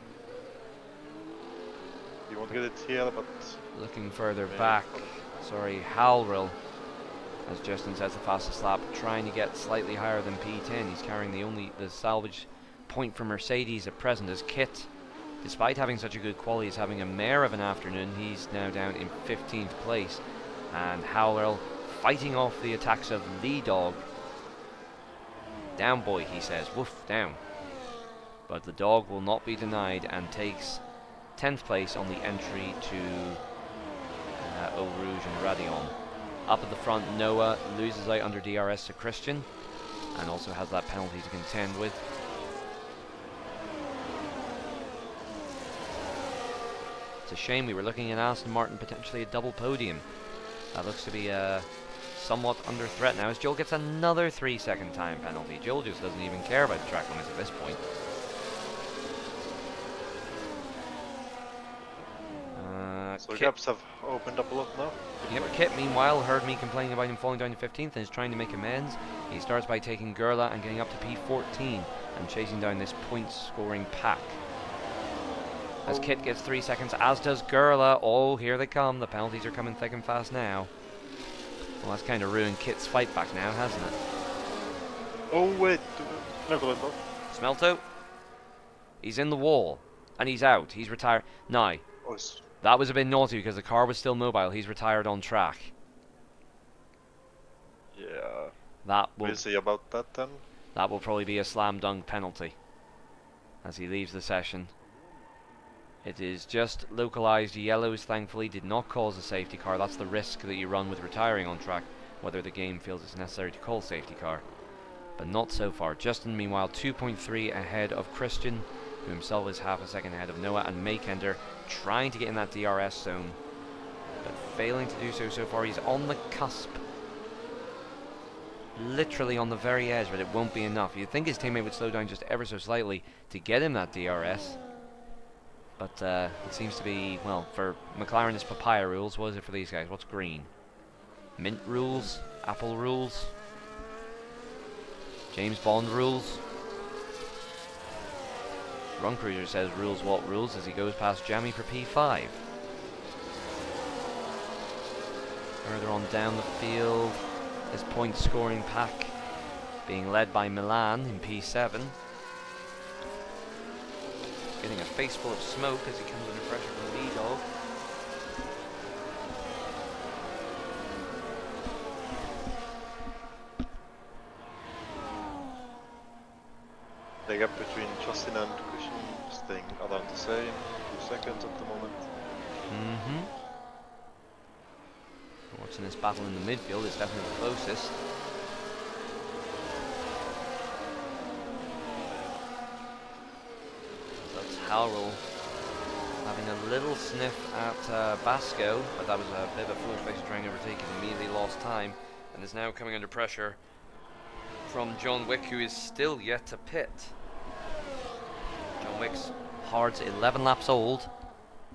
S2: He won't get it here, but
S1: looking further back. Sorry, Halril, as Justin says, the fastest lap, trying to get slightly higher than P10. He's carrying the salvage point for Mercedes at present, as Kit, despite having such a good quality, is having a mare of an afternoon. He's now down in 15th place, and Halril fighting off the attacks of Lee Dog. Down boy, he says, woof, down. But the dog will not be denied and takes 10th place on the entry to Eau Rouge and Radion. Up at the front, Noah loses out under DRS to Christian, and also has that penalty to contend with. It's a shame. We were looking at Aston Martin potentially a double podium. That looks to be somewhat under threat now, as Joel gets another 3 second time penalty. Joel just doesn't even care about the track limits at this point.
S2: So gaps have opened up a lot now.
S1: Yep, Kit meanwhile heard me complaining about him falling down to 15th and is trying to make amends. He starts by taking Gurla and getting up to P14 and chasing down this point scoring pack. As Kit gets 3 seconds, as does Gurla. Oh, here they come. The penalties are coming thick and fast now. Well, that's kind of ruined Kit's fight back now, hasn't it?
S2: Oh wait,
S1: Smelto? He's in the wall. And he's out. He's retired. Now, that was a bit naughty because the car was still mobile. He's retired on track.
S2: Yeah. We'll see about that then.
S1: That will probably be a slam dunk penalty as he leaves the session. It is just localized yellows, thankfully, did not cause a safety car. That's the risk that you run with retiring on track, whether the game feels it's necessary to call safety car. But not so far. Justin, meanwhile, 2.3 ahead of Christian, who himself is half a second ahead of Noah, and Makender trying to get in that DRS zone, but failing to do so far. He's on the cusp, literally on the very edge, but it won't be enough. You'd think his teammate would slow down just ever so slightly to get him that DRS, but it seems to be, well, for McLaren it's papaya rules. What is it for these guys? What's green? Mint rules? Apple rules? James Bond rules? Run Cruiser says rules what rules as he goes past Jammy for P5. Further on down the field, this point scoring pack being led by Milan in P7. Getting a face full of smoke as he comes under pressure from Lee Dog.
S2: The gap between Justin and Christian is staying around the same, 2 seconds at the moment.
S1: Watching this battle in the midfield, it's definitely the closest. That's Howrell having a little sniff at Basco, but that was a bit of a foolish place to try and overtake it. Immediately lost time, and is now coming under pressure from John Wick, who is still yet to pit. John Wick's hard's 11 laps old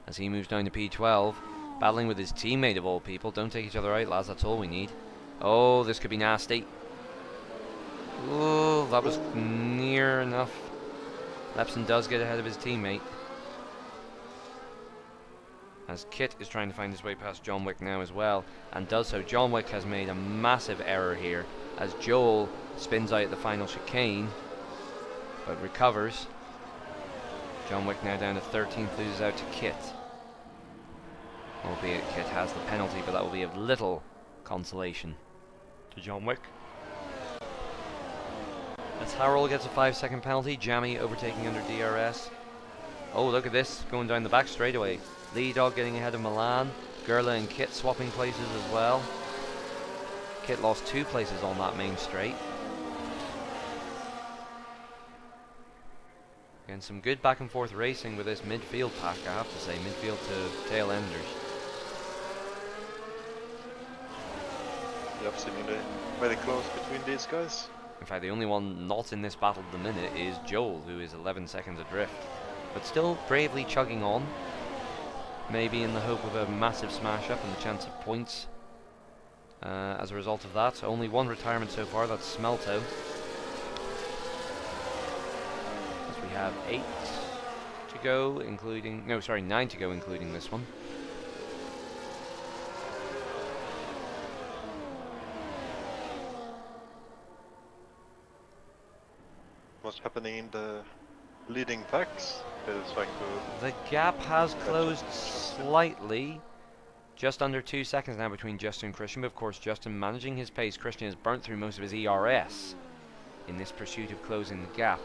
S1: as he moves down to P12, battling with his teammate of all people. Don't take each other out, lads, that's all we need. Oh, this could be nasty. Oh, that was near enough. Lepson does get ahead of his teammate, as Kit is trying to find his way past John Wick now as well, and does so. John Wick has made a massive error here as Joel spins out at the final chicane, but recovers. John Wick now down to 13th, loses out to Kit. Albeit Kit has the penalty, but that will be of little consolation to John Wick. As Harold gets a 5-second penalty, Jammy overtaking under DRS. Oh, look at this, going down the back straightaway. Lee Dog getting ahead of Milan. Gerla and Kit swapping places as well. Kit lost 2 places on that main straight. Again, some good back and forth racing with this midfield pack, I have to say. Midfield to tail enders.
S2: Yep, seemingly very close between these guys.
S1: In fact, the only one not in this battle at the minute is Joel, who is 11 seconds adrift, but still bravely chugging on, maybe in the hope of a massive smash up and the chance of points as a result of that. Only one retirement so far, that's Smelto. As we have 8 to go, including, no, sorry, 9 to go, including this one.
S2: What's happening in the leading packs? They're trying to...
S1: The gap has closed slightly. Just under 2 seconds now between Justin and Christian, but of course Justin managing his pace. Christian has burnt through most of his ERS in this pursuit of closing the gap.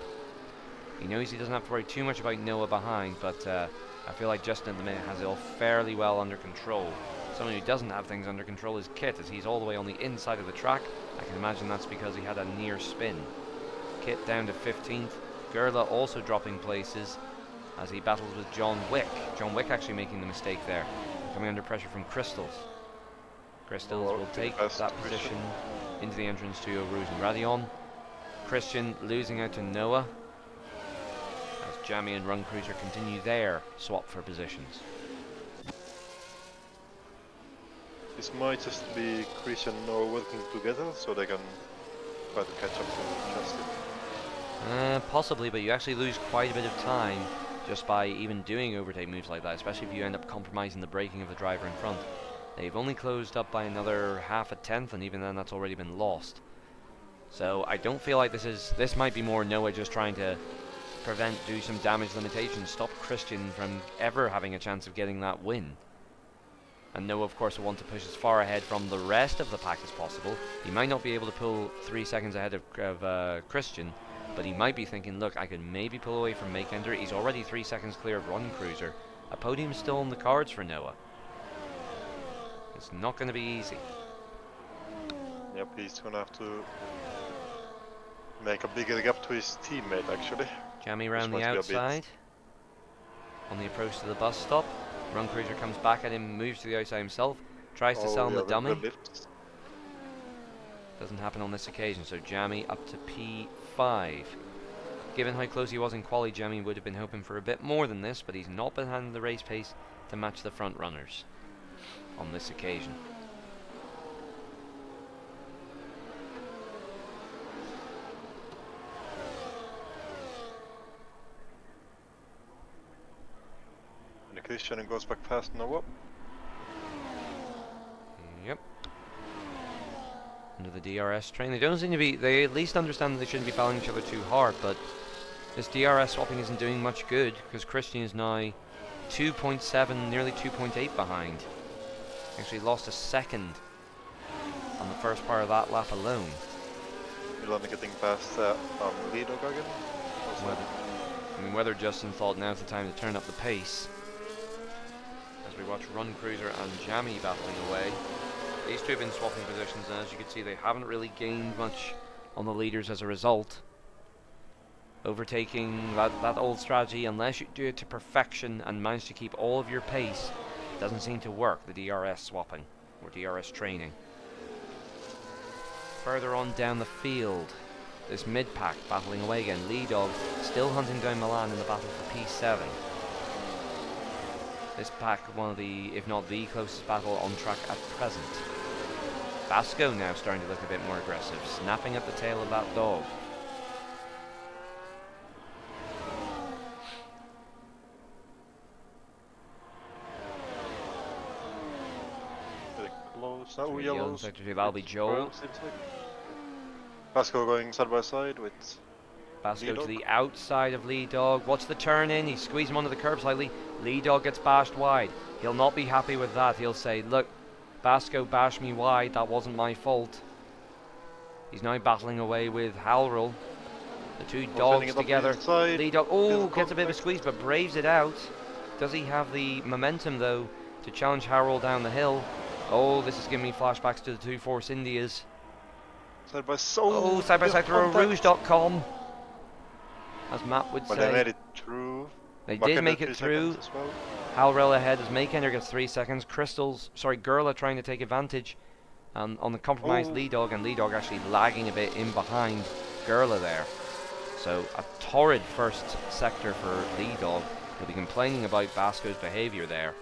S1: He knows he doesn't have to worry too much about Noah behind, but I feel like Justin at the minute has it all fairly well under control. Someone who doesn't have things under control is Kit, as he's all the way on the inside of the track. I can imagine that's because he had a near spin. Kit down to 15th. Gerla also dropping places as he battles with John Wick. John Wick actually making the mistake there, coming under pressure from Crystals. Crystals will take that position into the entrance to Rouge and Radion. Christian losing out to Noah as Jammy and Run Cruiser continue their swap for positions.
S2: This might just be Christian and Noah working together so they can try to catch up to Justin.
S1: Possibly, but you actually lose quite a bit of time just by even doing overtake moves like that, especially if you end up compromising the braking of the driver in front. They've only closed up by another half a tenth, and even then that's already been lost. So I don't feel like this might be more Noah just trying to do some damage limitations, stop Christian from ever having a chance of getting that win. And Noah, of course, will want to push as far ahead from the rest of the pack as possible. He might not be able to pull 3 seconds ahead of Christian, but he might be thinking, look, I could maybe pull away from Makeender. He's already 3 seconds clear of Run Cruiser. A podium's still on the cards for Noah. It's not going to be easy.
S2: Yep, he's gonna have to make a bigger gap to his teammate, actually.
S1: Jammy round the outside. On the approach to the bus stop. Run Cruiser comes back at him, moves to the outside himself, tries to sell him the dummy. Doesn't happen on this occasion, so Jammy up to P5. Given how close he was in quali, Jammy would have been hoping for a bit more than this, but he's not been handling the race pace to match the front runners on this occasion.
S2: And Christian goes back past Noah.
S1: Yep. under the DRS train. They don't seem to be, they at least understand that they shouldn't be fouling each other too hard, but this DRS swapping isn't doing much good because Christian is now 2.7, nearly 2.8 behind. Actually lost a second on the first part of that lap alone.
S2: You're only getting past lead again.
S1: I mean, whether Justin thought now's the time to turn up the pace. As we watch Run Cruiser and Jammy battling away. These two have been swapping positions, and as you can see, they haven't really gained much on the leaders as a result. Overtaking, that old strategy, unless you do it to perfection and manage to keep all of your pace, doesn't seem to work, the DRS swapping, or DRS training. Further on down the field, this mid-pack battling away again. Lee Dog still hunting down Milan in the battle for P7. This pack, one of the, if not the closest battle on track at present. Basco now starting to look a bit more aggressive, snapping at the tail of that dog.
S2: Close. Oh, yellows.
S1: That'll be Joel.
S2: Basco going side by side with
S1: Basco to the outside of Lee Dog. What's the turn in? He squeezed him onto the curb slightly. Lee Dog gets bashed wide. He'll not be happy with that. He'll say, look, Basco bashed me wide. That wasn't my fault. He's now battling away with Halril. The two dogs together. Lee Dog, oh, gets a bit of a squeeze, but braves it out. Does he have the momentum, though, to challenge Halril down the hill? Oh, this is giving me flashbacks to the two Force Indias.
S2: Side by
S1: side through rouge.com, as Matt would say.
S2: They made it through.
S1: They did make it through.
S2: Well.
S1: Halril ahead as Makender gets 3 seconds. Gurla trying to take advantage on the compromised Lee Dog, and Lee Dog actually lagging a bit in behind Gurla there. So a torrid first sector for Lee Dog. He'll be complaining about Basco's behaviour there,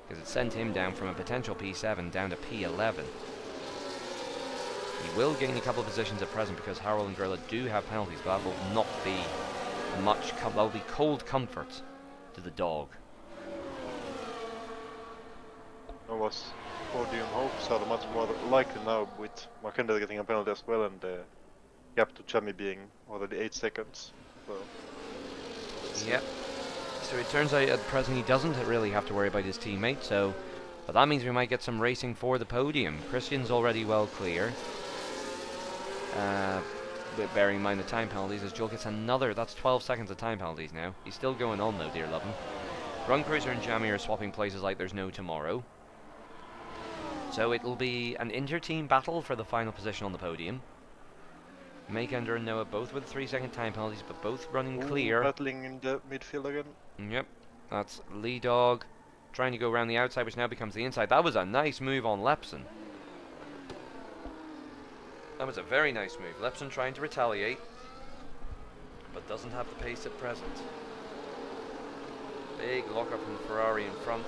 S1: because it sent him down from a potential P7 down to P11. He will gain a couple of positions at present because Harold and Gurla do have penalties, but that will not be much. That will be cold comfort to the dog.
S2: That was podium hopes are much more likely now with Makenda getting a penalty as well, and the gap to Chami being already 8 seconds. So.
S1: Yep. So it turns out at present he doesn't really have to worry about his teammate, but that means we might get some racing for the podium. Christian's already well clear. But bearing in mind the time penalties, as Joel gets another, that's 12 seconds of time penalties now. He's still going on though, dear lovin'. Run Cruiser and Jammy are swapping places like there's no tomorrow. So it'll be an inter-team battle for the final position on the podium. Makender and Noah both with 3-second time penalties, but both running clear.
S2: Battling in the midfield again.
S1: Yep, that's Lee Dog trying to go around the outside, which now becomes the inside. That was a nice move on Lepson. That was a very nice move. Lepson trying to retaliate, but doesn't have the pace at present. Big lock-up from the Ferrari in front.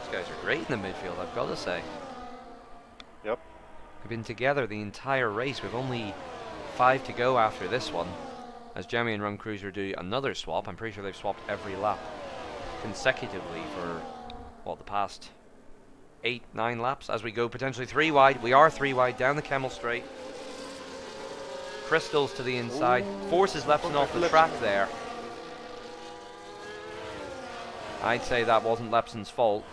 S1: These guys are great in the midfield, I've got to say.
S2: Yep.
S1: We've been together the entire race. We've only 5 to go after this one. As Jamie and Run Cruiser do another swap. I'm pretty sure they've swapped every lap consecutively for, what, the past 8-9 laps, as we go potentially 3 wide. We are 3 wide down the Kemmel Straight. Crystals to the inside. Forces Lepson off the track there. I'd say that wasn't Lepson's fault.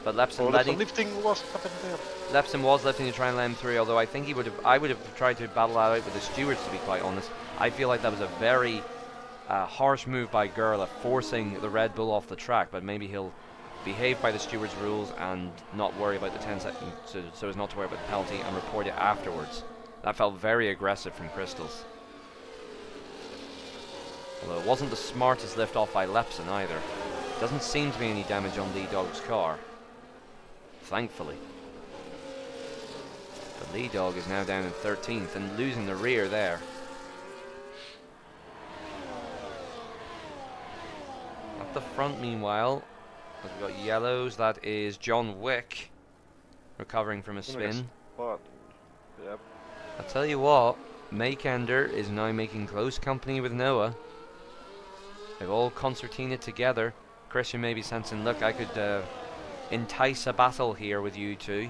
S1: But Lepson
S2: lifting was happening there.
S1: Lepson was lifting to try and let him through, although I think I would have tried to battle that out with the stewards, to be quite honest. I feel like that was a very harsh move by Gurla, forcing the Red Bull off the track, but maybe he'll behave by the stewards' rules and not worry about the 10 seconds, so as not to worry about the penalty and report it afterwards. That felt very aggressive from Crystals. Although it wasn't the smartest lift off by Lepson either. Doesn't seem to be any damage on Lee Dog's car, thankfully. But Lee Dog is now down in 13th and losing the rear there. At the front, meanwhile, as we've got yellows, that is John Wick recovering from a spin.
S2: Yep.
S1: I'll tell you what, Makender is now making close company with Noah. They've all concertinaed together. Christian may be sensing, look, I could entice a battle here with you two.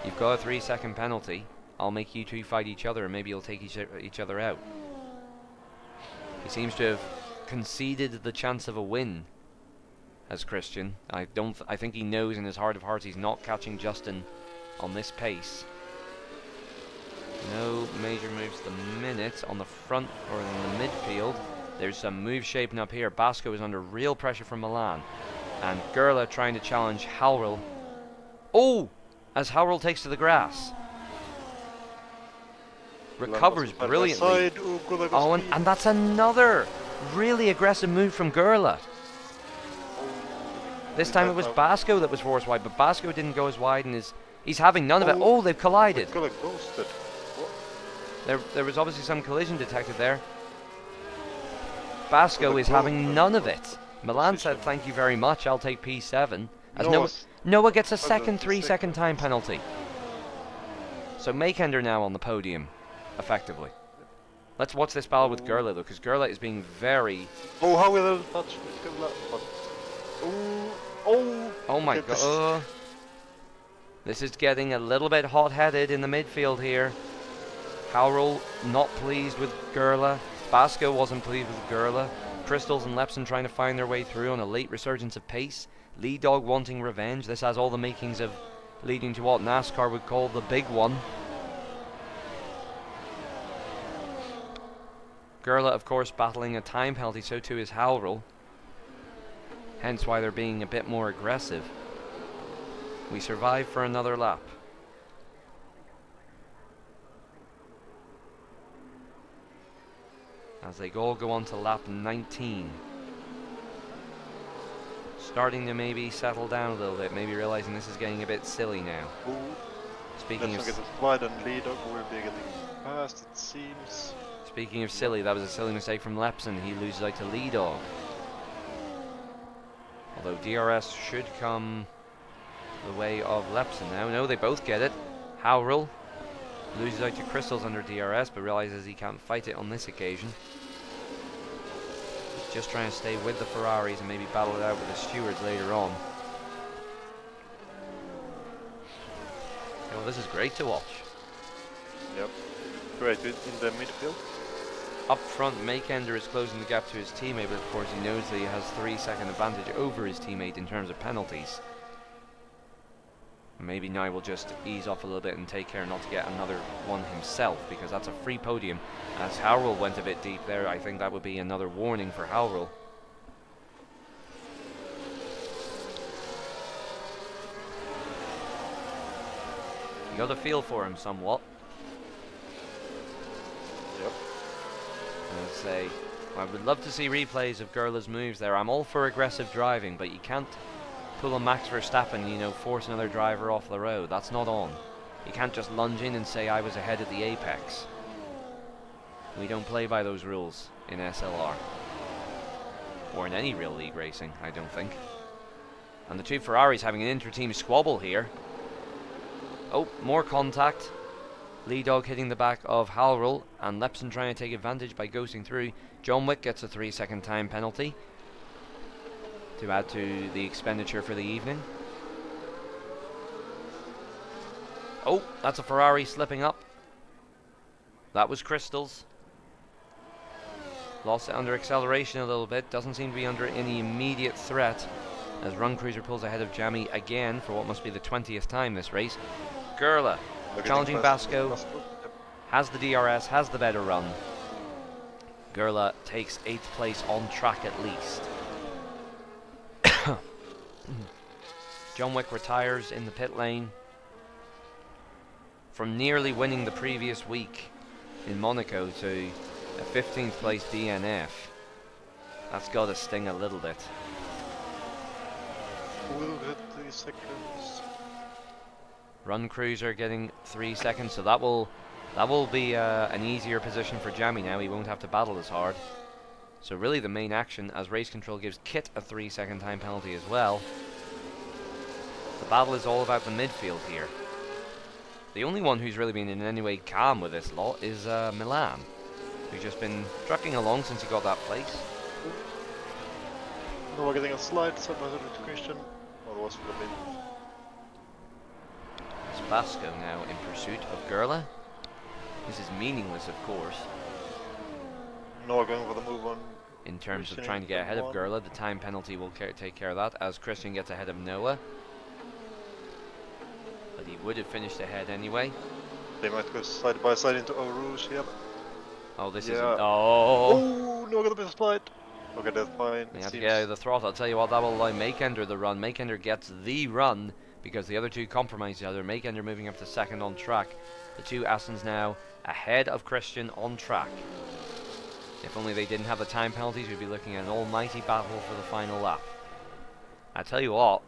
S1: You've got a 3-second penalty. I'll make you two fight each other, and maybe you'll take each other out. He seems to have conceded the chance of a win as Christian. I think he knows in his heart of hearts he's not catching Justin on this pace. No major moves at the minute on the front or in the midfield. There's some moves shaping up here. Basco is under real pressure from Milan. And Gerla trying to challenge Howrell. Oh! As Howrell takes to the grass. Recovers brilliantly. Oh, and that's another really aggressive move from Gerla. This time it was Basco that was forced wide, but Basco didn't go as wide and he's having none of it. Oh, they've collided. There was obviously some collision detected there. Basco is having none of it. Milan said, thank you very much, I'll take P7. As Noah gets a second 3-second time penalty. So Makender now on the podium, effectively. Let's watch this battle with Gerla, though, because Gerla is being very...
S2: Oh, how will it touch?
S1: Oh my god. This is getting a little bit hot-headed in the midfield here. Howrell not pleased with Gerla. Basco wasn't pleased with Gerla. Crystals and Lepson trying to find their way through on a late resurgence of pace. Lead Dog wanting revenge. This has all the makings of leading to what NASCAR would call the big one. Gerla, of course, battling a time penalty, so too is Howrell. Hence why they're being a bit more aggressive. We survive for another lap. As they all go on to lap 19. Starting to maybe settle down a little bit, maybe realizing this is getting a bit silly now. Speaking of Speaking of silly, that was a silly mistake from Lepson. He loses out to Lead Dog. Although DRS should come the way of Lepson now. No, they both get it. Howrell loses out to Crystals under DRS, but realizes he can't fight it on this occasion. He's just trying to stay with the Ferraris and maybe battle it out with the stewards later on. Well, this is great to watch.
S2: Yep. Great in the midfield.
S1: Up front, Makender is closing the gap to his teammate, but of course he knows that he has 3-second advantage over his teammate in terms of penalties. Maybe now will just ease off a little bit and take care not to get another one himself, because that's a free podium. As Howrell went a bit deep there, I think that would be another warning for Howrell. You got a feel for him somewhat.
S2: Yep.
S1: I'd say I would love to see replays of Gerla's moves there. I'm all for aggressive driving, but you can't pull a Max Verstappen, you know, force another driver off the road. That's not on. You can't just lunge in and say I was ahead at the apex. We don't play by those rules in SLR. Or in any real league racing, I don't think. And the two Ferraris having an inter-team squabble here. Oh, more contact. Lead Dog hitting the back of Howrell, and Lepson trying to take advantage by ghosting through. John Wick gets a 3-second time penalty to add to the expenditure for the evening. Oh, that's a Ferrari slipping up. That was Crystals. Lost it under acceleration a little bit. Doesn't seem to be under any immediate threat as Run Cruiser pulls ahead of Jammy again for what must be the 20th time this race. Gerla challenging Basco. Has the DRS, has the better run. Gerla takes 8th place on track at least. John Wick retires in the pit lane from nearly winning the previous week in Monaco to a 15th place DNF. That's got to sting a little bit.
S2: We'll get 3 seconds.
S1: Run Cruiser getting 3 seconds, so that will be an easier position for Jammy now. He won't have to battle as hard. So really the main action, as Race Control gives Kit a 3-second time penalty as well. The battle is all about the midfield here. The only one who's really been in any way calm with this lot is Milan, who's just been trucking along since he got that place.
S2: No, we're getting a slide, so to Christian. Or was it a bit?
S1: Basco now in pursuit of Gerla. This is meaningless, of course,
S2: Noah going for the move on.
S1: in terms of
S2: Christian
S1: trying to get
S2: in
S1: ahead of
S2: one.
S1: Gerla. The time penalty will take care of that as Christian gets ahead of Noah. But he would have finished ahead anyway.
S2: They might go side by side into Eau Rouge here.
S1: Oh, this
S2: Yeah.
S1: isn't. Oh!
S2: Oh, Noah got a bit of slide. Okay, that's fine.
S1: They
S2: It
S1: have to
S2: seems
S1: get out of the throttle. I'll tell you what, that will allow Makender the run. Makender gets the run because the other two compromise each other. Makender moving up to second on track. The two Astons now ahead of Christian on track. If only they didn't have the time penalties, we'd be looking at an almighty battle for the final lap. I tell you what,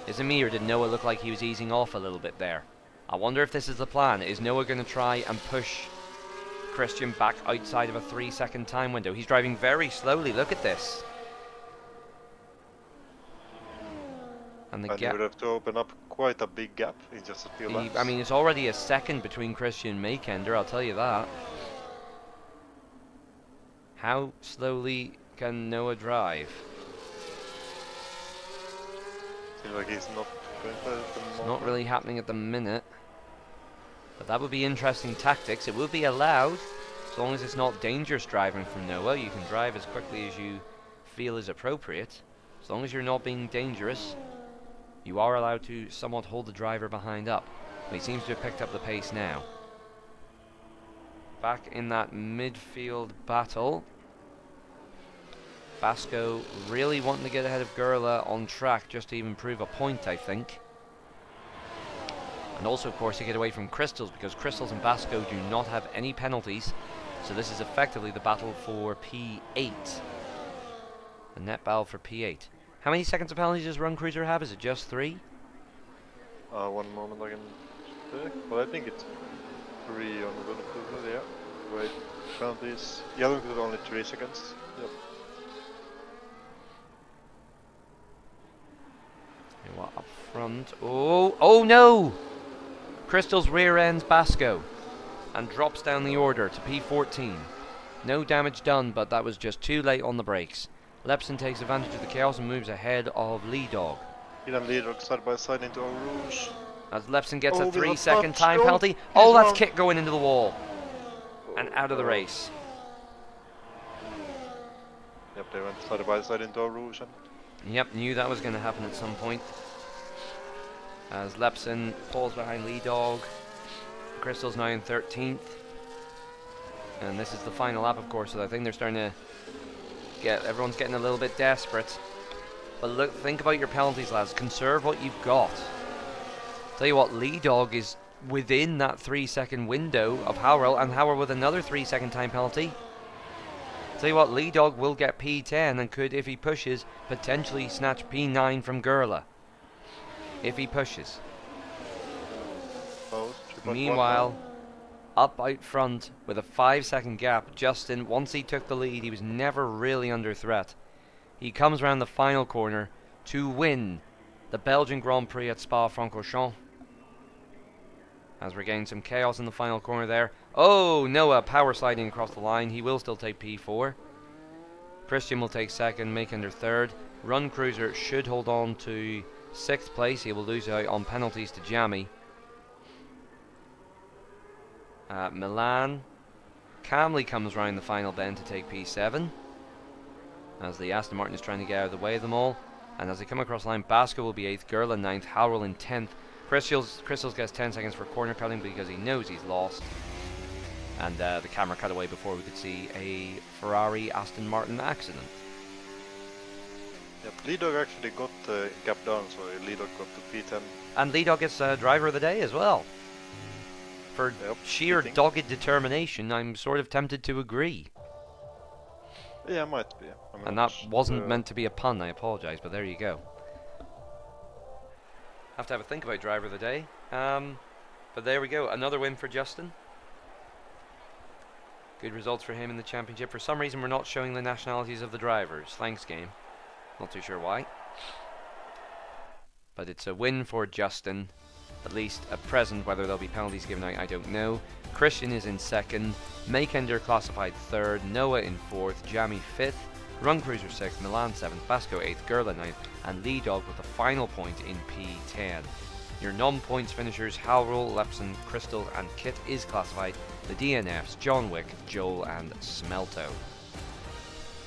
S1: is it me or did Noah look like he was easing off a little bit there? I wonder if this is the plan. Is Noah going to try and push Christian back outside of a 3-second time window? He's driving very slowly. Look at this. And the
S2: and you
S1: gap.
S2: would have to open up quite a big gap in just a few laps.
S1: I mean, it's already a second between Christian and Makender, I'll tell you that. How slowly can Noah drive?
S2: Seems like he's not going for it at the
S1: It's
S2: moment.
S1: not really happening at the minute. But that would be interesting tactics. It will be allowed, as long as it's not dangerous driving from Noah. You can drive as quickly as you feel is appropriate. As long as you're not being dangerous, you are allowed to somewhat hold the driver behind up. But he seems to have picked up the pace now. Back in that midfield battle. Basco really wanting to get ahead of Gerla on track just to even prove a point, I think. And also, of course, to get away from Crystals, because Crystals and Basco do not have any penalties. So this is effectively the battle for P8. The net battle for P8. How many seconds of penalties does Run Cruiser have? Is it just 3?
S2: 1 moment I can check. Well, I think it's 3 on the Run Cruiser, yeah. Wait, penalties. Yeah, Run Cruiser only 3 seconds. Yep.
S1: Okay, what, up front? Oh no! Crystals rear ends Basco and drops down the order to P14. No damage done, but that was just too late on the brakes. Lepson takes advantage of the chaos and moves ahead of Lee Dog.
S2: He then lead side by side into Eau Rouge.
S1: As Lepson gets a
S2: Oh, we got
S1: 3-second
S2: touched.
S1: time
S2: Oh,
S1: penalty.
S2: he's
S1: Oh, that's
S2: wrong.
S1: Kit going into the wall and out of the race.
S2: Yep, they went side by side into Eau Rouge. And
S1: Yep, knew that was going to happen at some point. As Lepson falls behind Lee Dog. Crystal's now in 13th. And this is the final lap, of course, so I think they're starting to everyone's getting a little bit desperate. But look, think about your penalties, lads. Conserve what you've got. Tell you what, Lee Dog is within that 3-second window of Howell, and Howell with another 3-second time penalty. Tell you what, Lee Dog will get P10 and could, if he pushes, potentially snatch P9 from Gerla. If he pushes.
S2: oh, 3.1
S1: Meanwhile,
S2: now.
S1: up out front with a 5-second gap, Justin, once he took the lead, he was never really under threat. He comes around the final corner to win the Belgian Grand Prix at Spa-Francorchamps. As we're getting some chaos in the final corner there. Oh, Noah power sliding across the line. He will still take P4. Christian will take second, Makender third. Run Cruiser should hold on to 6th place. He will lose out on penalties to Jamie. Milan calmly comes round the final bend to take P7 as the Aston Martin is trying to get out of the way of them all, and as they come across the line, Basco will be 8th, Gerla 9th, Howell in 10th. Crystals gets 10 seconds for corner cutting because he knows he's lost, and the camera cut away before we could see a Ferrari Aston Martin accident.
S2: Yep, Lee Dog actually got the gap down, so Lee Dog got to P10.
S1: And Lee Dog gets driver of the day as well. For
S2: Yep,
S1: sheer
S2: fitting.
S1: dogged determination, I'm sort of tempted to agree.
S2: Yeah, might be. I'm
S1: And
S2: not
S1: that wasn't meant to be a pun, I apologise, but there you go. Have to have a think about driver of the day. But there we go, another win for Justin. Good results for him in the championship. For some reason we're not showing the nationalities of the drivers. Thanks, game. Not too sure why. But it's a win for Justin. At least at present. Whether there'll be penalties given out, I don't know. Christian is in 2nd. Makender classified 3rd. Noah in 4th. Jamie 5th. Run Cruiser 6th. Milan 7th. Basco 8th. Gerla 9th. And Lee Dog with the final point in P10. Your non-points finishers Halrol, Lepson, Crystal and Kit is classified. The DNFs John Wick, Joel and Smelto.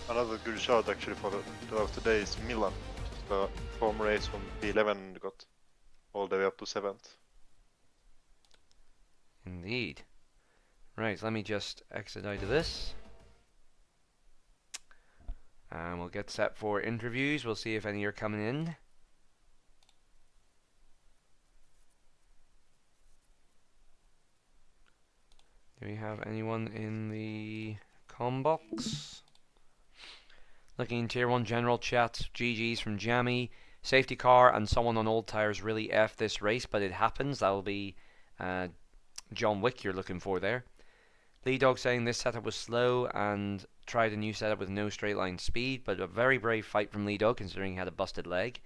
S2: Another good shot actually for the driver of today is Milan. The form race from P11 got all the way up to 7th.
S1: Indeed. Right, let me just exit out of this. And we'll get set for interviews. We'll see if any are coming in. Do we have anyone in the com box? Looking in tier 1 general chat, GG's from Jammy. Safety car and someone on old tires really F this race, but it happens. That'll be John Wick you're looking for there. Lee Dog saying this setup was slow and tried a new setup with no straight line speed, but a very brave fight from Lee Dog considering he had a busted leg.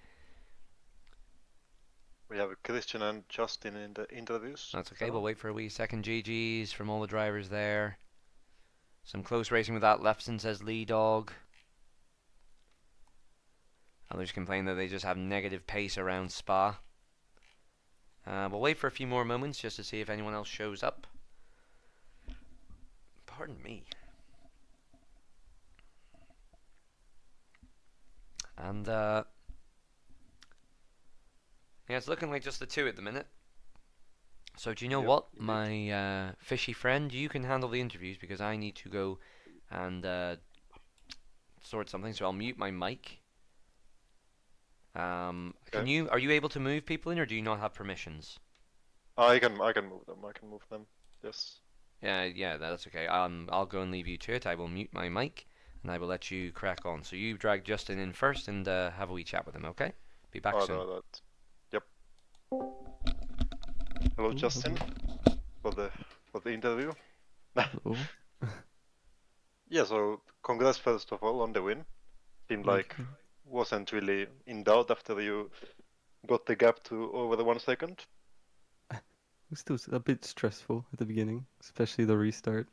S2: We have Christian and Justin in the interviews.
S1: That's okay, we'll wait for a wee second. GG's from all the drivers there. Some close racing with that. Lefson says Lee Dog. Others complain that they just have negative pace around Spa. We'll wait for a few more moments just to see if anyone else shows up. Pardon me. And yeah, it's looking like just the two at the minute. So do you know what, my fishy friend, you can handle the interviews because I need to go and sort something. So I'll mute my mic. Are you able to move people in, or do you not have permissions?
S2: I can move them. I can move them. Yes.
S1: Yeah, that's okay. I'll go and leave you to it. I will mute my mic, and I will let you crack on. So you drag Justin in first and have a wee chat with him, okay? Be back soon.
S2: Yep. Hello, Justin. For the interview.
S3: Hello.
S2: Yeah. So congrats first of all on the win. Seemed like wasn't really in doubt after you got the gap to over the 1 second.
S3: It was still a bit stressful at the beginning, especially the restart.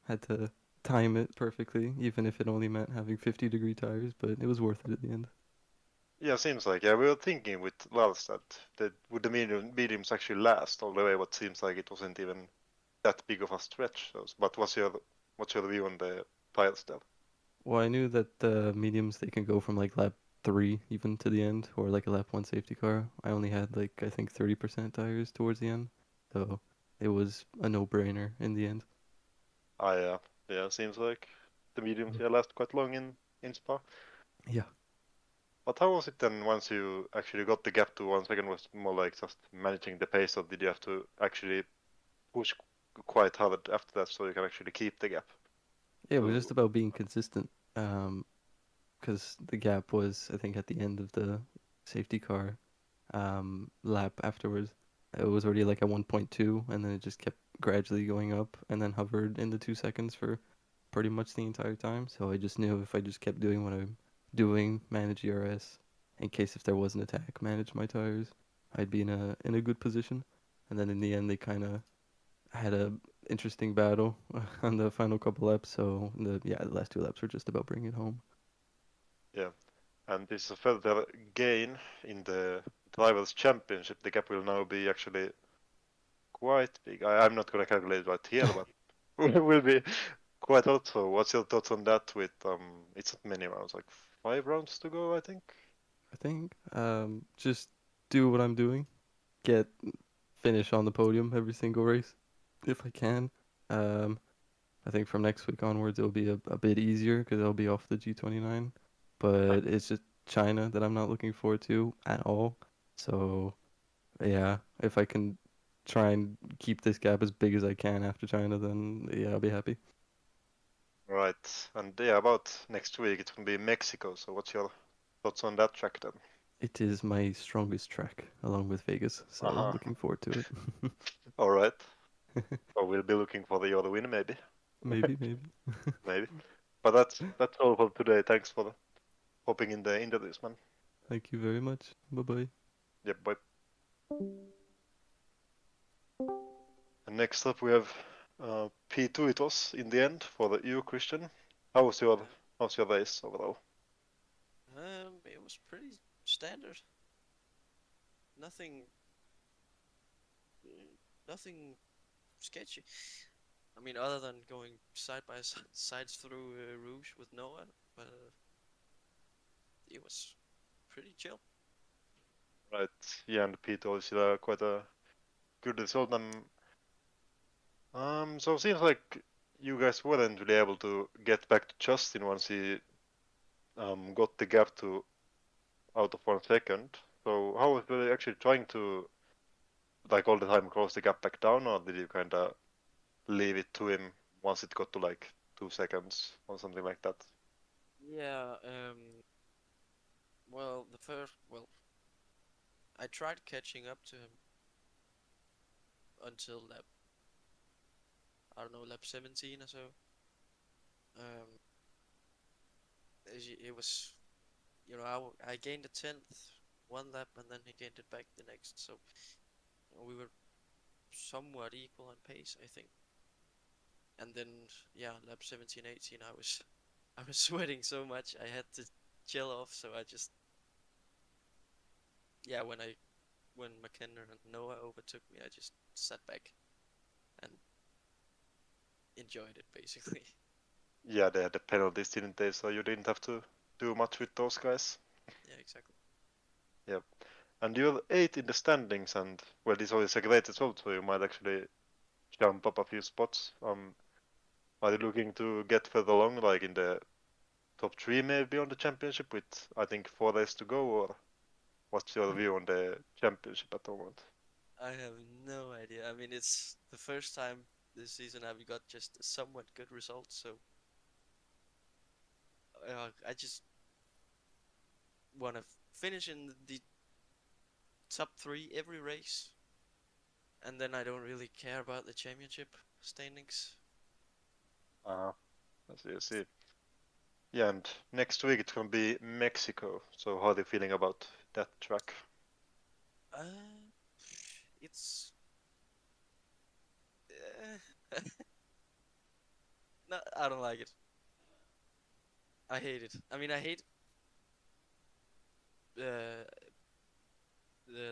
S3: Had to time it perfectly, even if it only meant having 50-degree tires, but it was worth it at the end.
S2: Yeah, seems like. Yeah, we were thinking with Lars that would the mediums actually last all the way, but seems like it wasn't even that big of a stretch. But what's your view on the tires there?
S3: Well, I knew that the mediums, they can go from like lap 3 even to the end, or like a lap 1 safety car. I only had like, I think 30% tires towards the end, so it was a no-brainer in the end.
S2: Yeah, seems like the mediums last quite long in Spa.
S3: Yeah.
S2: But how was it then once you actually got the gap to 1 second? Was it more like just managing the pace, or did you have to actually push quite hard after that so you can actually keep the gap?
S3: Yeah, it was just about being consistent, because the gap was, I think, at the end of the safety car lap afterwards. It was already like at 1.2, and then it just kept gradually going up, and then hovered in the 2 seconds for pretty much the entire time. So I just knew if I just kept doing what I'm doing, manage ERS, in case if there was an attack, manage my tires, I'd be in a good position. And then in the end, they kind of had a interesting battle on the final couple laps. So the last 2 laps were just about bringing it home.
S2: Yeah, and this is a further gain in the Drivers' Championship. The gap will now be actually quite big. I'm not going to calculate it right here, but it will be quite a lot. So what's your thoughts on that with, it's not many rounds, like 5 rounds to go, I think?
S3: I think just do what I'm doing, finish on the podium every single race if I can. I think from next week onwards it'll be a bit easier because I'll be off the G29, but it's just China that I'm not looking forward to at all. So yeah, if I can try and keep this gap as big as I can after China, then yeah, I'll be happy.
S2: Right, and yeah, about next week it will be Mexico, so what's your thoughts on that track then?
S3: It is my strongest track along with Vegas, so looking forward to it.
S2: Alright, so we'll be looking for the other win maybe.
S3: Maybe.
S2: Maybe. But that's all for today. Thanks for hopping into this, man.
S3: Thank you very much. Bye-bye.
S2: Yep, bye. And next up we have P2 it was in the end for you, Christian. How's your race overall?
S4: It was pretty standard. Nothing nothing sketchy. I mean, other than going side by sides through Rouge with Noah, but it was pretty chill.
S2: Right. Yeah, and Pete also quite a good result. So it seems like you guys weren't really able to get back to Justin once he got the gap to out of 1 second. So how was he actually trying to like all the time close the gap back down, or did you kind of leave it to him once it got to like 2 seconds or something like that?
S4: Yeah. Well, I tried catching up to him until I don't know, lap 17 or so. Um, it was, I gained a tenth one lap and then he gained it back the next. So we were somewhat equal on pace, I think. And then, yeah, lap 17, 18, I was sweating so much I had to chill off. So I just, yeah, when McKenna and Noah overtook me, I just sat back and enjoyed it basically.
S2: Yeah, they had the penalties, didn't they? So you didn't have to do much with those guys.
S4: Yeah, exactly.
S2: Yep. And you're 8 in the standings, and well, this always a great result, so you might actually jump up a few spots. Are you looking to get further along, like in the top 3 maybe on the championship with, I think, 4 days to go, or what's your view on the championship at the moment?
S4: I have no idea. I mean, it's the first time this season I've got just a somewhat good result, so I just want to finish in the top 3 every race, and then I don't really care about the championship standings.
S2: Uh, I see. Yeah, and next week it's gonna be Mexico. So how are you feeling about that track?
S4: Uh, it's no, I don't like it. I hate it. I mean, I hate uh,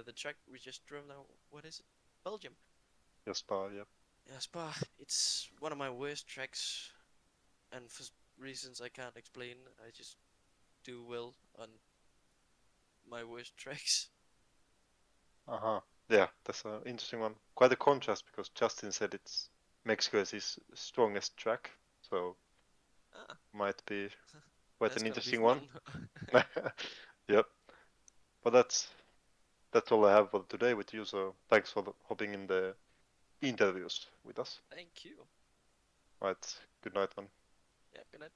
S4: the track we just drove now. What is it? Belgium.
S2: Just Spa, yeah.
S4: Yeah, Spa. It's one of my worst tracks, and for reasons I can't explain, I just do well on my worst tracks.
S2: Uh-huh. Yeah, that's an interesting one. Quite a contrast because Justin said it's Mexico is his strongest track, so
S4: Ah,
S2: might be quite
S4: that's
S2: an
S4: gonna be
S2: interesting one.
S4: fun.
S2: Yep. But that's all I have for today with you. So thanks for hopping in the interviews with us.
S4: Thank you.
S2: Right. Good night, man.
S4: Yeah, good night.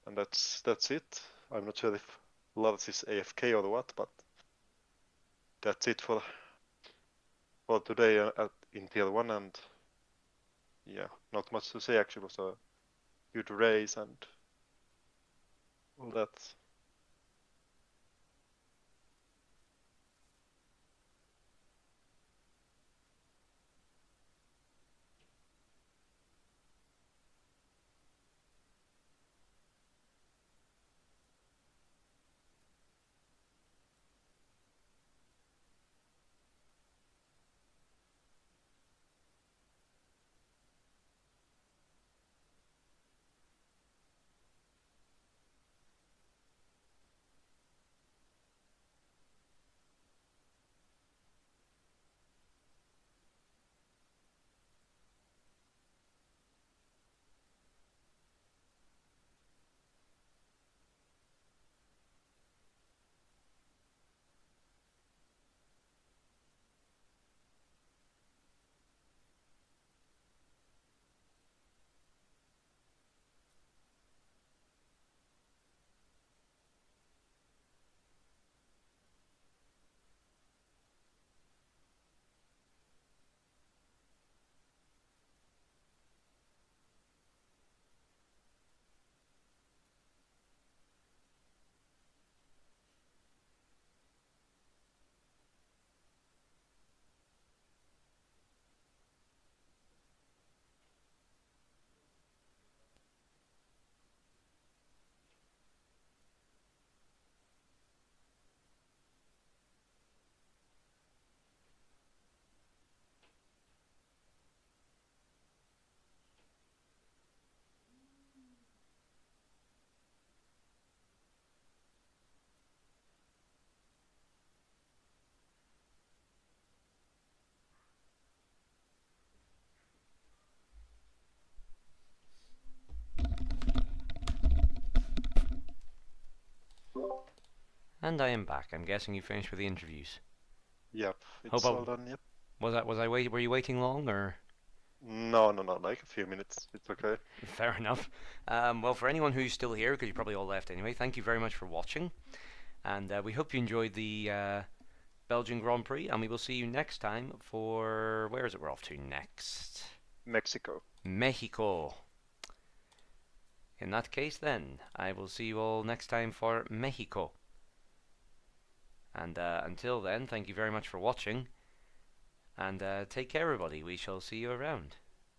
S2: And that's it. I'm not sure if Lars is AFK or what, but that's it for today in tier one. And yeah, not much to say actually. It was a good race and all that.
S1: And I am back. I'm guessing you finished with the interviews.
S2: Yep,
S1: Hope
S2: it's all done. Yep.
S1: were you waiting long or?
S2: No, like a few minutes. It's okay.
S1: Fair enough. Well, for anyone who's still here, because you probably all left anyway, thank you very much for watching. And we hope you enjoyed the Belgian Grand Prix, and we will see you next time for... Where is it we're off to next?
S2: Mexico.
S1: Mexico. In that case then, I will see you all next time for Mexico. And until then, thank you very much for watching. And take care everybody, we shall see you around.